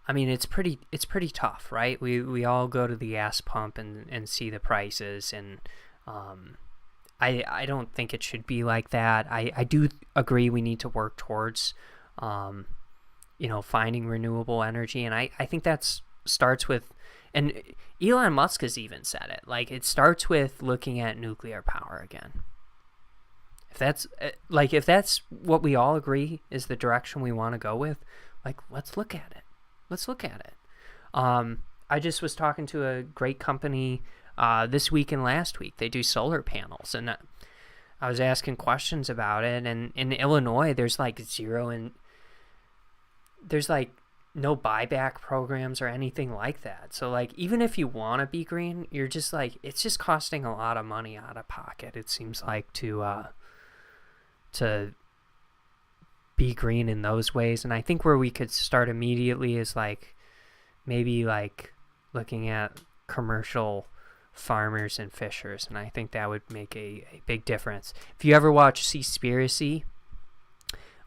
It's pretty tough, right? We all go to the gas pump and see the prices, and I don't think it should be like that. I do agree we need to work towards finding renewable energy, and I think that starts with, and Elon Musk has even said it, like, it starts with looking at nuclear power again. If that's what we all agree is the direction we want to go with, like, let's look at it. I just was talking to a great company this week and last week. They do solar panels, and I was asking questions about it. And in Illinois, there's like there's like no buyback programs or anything like that. So like even if you want to be green, you're just like, it's just costing a lot of money out of pocket, it seems like, to be green in those ways. And I think where we could start immediately is like maybe like looking at commercial farmers and fishers, and I think that would make a big difference. If you ever watch Seaspiracy,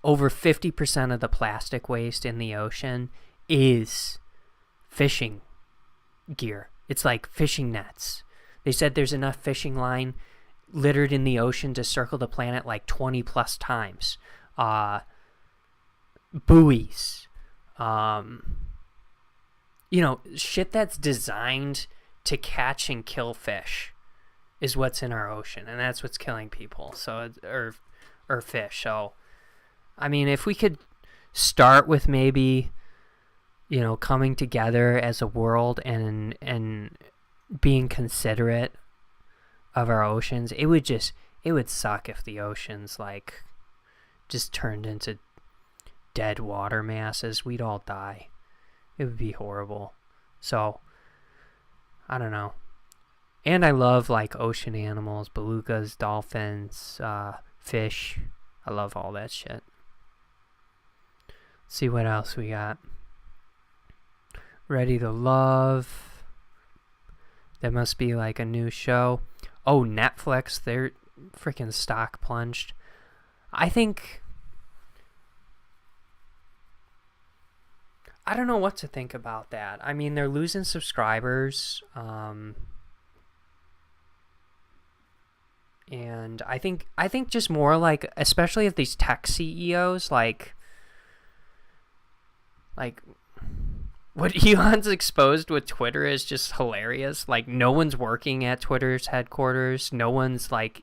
over 50% of the plastic waste in the ocean is fishing gear. It's like fishing nets. They said there's enough fishing line littered in the ocean to circle the planet like 20 plus times. Buoys. Shit that's designed to catch and kill fish is what's in our ocean, and that's what's killing people. So, or fish. So, I mean, if we could start with maybe, coming together as a world and being considerate of our oceans, it would suck if the oceans like just turned into dead water masses. We'd all die. It would be horrible. So, I don't know. And I love like ocean animals, belugas, dolphins, fish. I love all that shit. See what else we got. Ready to Love. That must be like a new show. Oh, Netflix. Their freaking stock plunged. I don't know what to think about that. I mean, they're losing subscribers. And I think just more like, especially if these tech CEOs, like what Elon's exposed with Twitter is just hilarious. Like, no one's working at Twitter's headquarters. No one's like,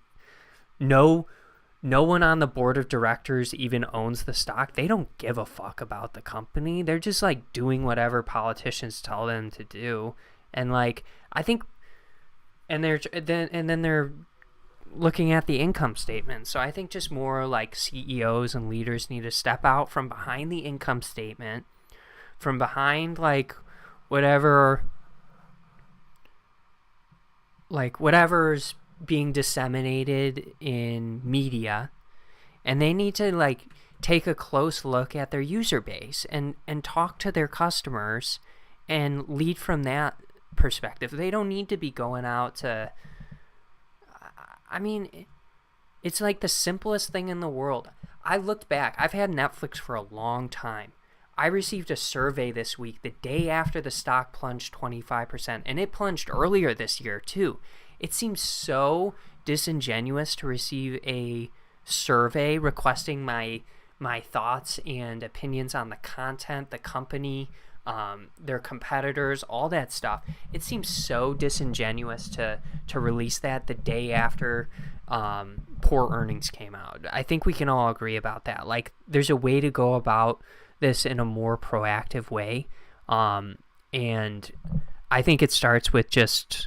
no one on the board of directors even owns the stock. They don't give a fuck about the company. They're just like doing whatever politicians tell them to do. And like, I think, and then they're looking at the income statement. So I think just more like CEOs and leaders need to step out from behind the income statement, from behind like whatever's being disseminated in media, and they need to like take a close look at their user base and talk to their customers and lead from that perspective. They don't need to be going out to, I mean, it's like the simplest thing in the world. I looked back. I've had Netflix for a long time. I received a survey this week the day after the stock plunged 25%, and it plunged earlier this year too. It seems so disingenuous to receive a survey requesting my thoughts and opinions on the content, the company, their competitors, all that stuff. It seems so disingenuous to release that the day after poor earnings came out. I think we can all agree about that. Like, there's a way to go about this in a more proactive way, and I think it starts with just,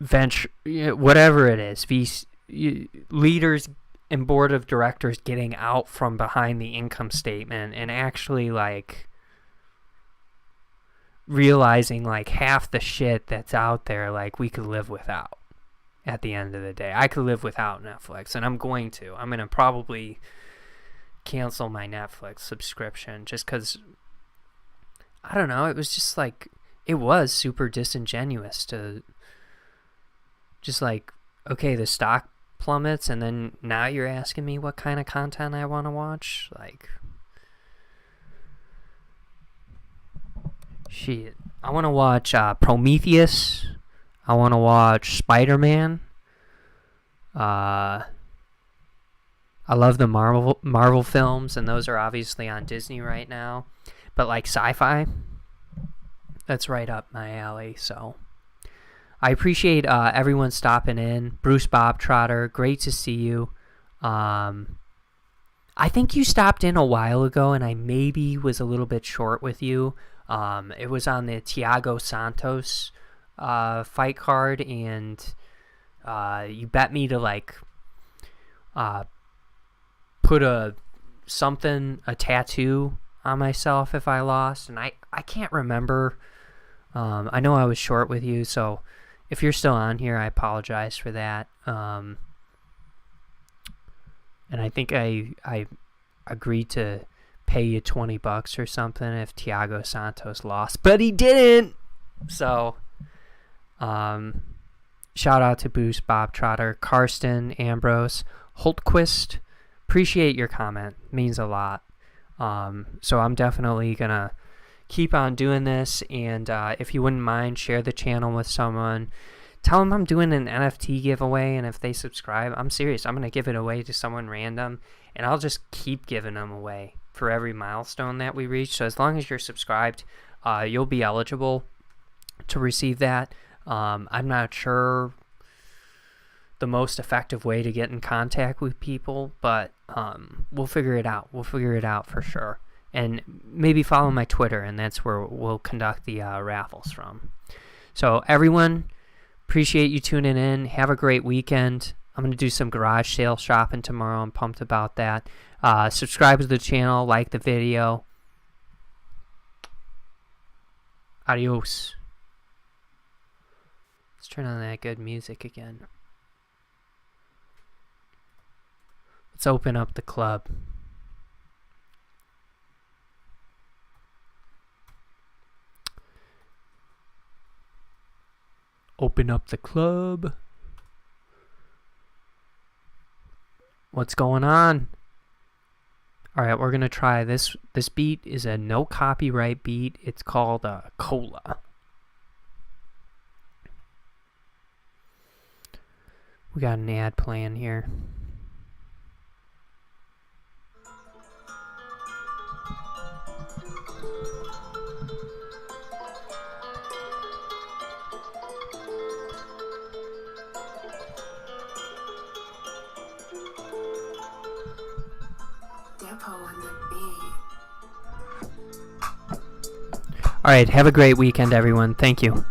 venture, whatever it is, leaders and board of directors getting out from behind the income statement and actually like realizing like half the shit that's out there, like, we could live without. At the end of the day, I could live without Netflix, and I'm going to probably cancel my Netflix subscription just because, I don't know, it was just like, it was super disingenuous to just like, okay, the stock plummets, and then now you're asking me what kind of content I want to watch. Like, shit, I want to watch Prometheus. I want to watch Spider-Man. I love the Marvel films, and those are obviously on Disney right now. But like sci-fi, that's right up my alley. So I appreciate everyone stopping in. Bruce Bob Trotter, great to see you. I I think you stopped in a while ago, and I maybe was a little bit short with you. It was on the Thiago Santos fight card, and you bet me to like put a tattoo on myself if I lost, and I can't remember. I know I was short with you, so if you're still on here, I apologize for that. And I think I agreed to pay you $20 or something if Thiago Santos lost, but he didn't. So, shout out to Boost, Bob Trotter, Carson Ambrose, Holtquist. Appreciate your comment. Means a lot. So I'm definitely gonna keep on doing this, and if you wouldn't mind, share the channel with someone. Tell them I'm doing an NFT giveaway, and if they subscribe, I'm serious. I'm gonna give it away to someone random, and I'll just keep giving them away for every milestone that we reach. So as long as you're subscribed, you'll be eligible to receive that. I'm not sure the most effective way to get in contact with people, but we'll figure it out. We'll figure it out for sure. And maybe follow my Twitter, and that's where we'll conduct the raffles from. So everyone, appreciate you tuning in. Have a great weekend. I'm going to do some garage sale shopping tomorrow. I'm pumped about that. Subscribe to the channel, like the video. Adios. Let's turn on that good music again. Let's open up the club. Open up the club. What's going on? Alright, we're going to try this. This beat is a no copyright beat. It's called Cola. We got an ad playing here. All right, have a great weekend, everyone. Thank you.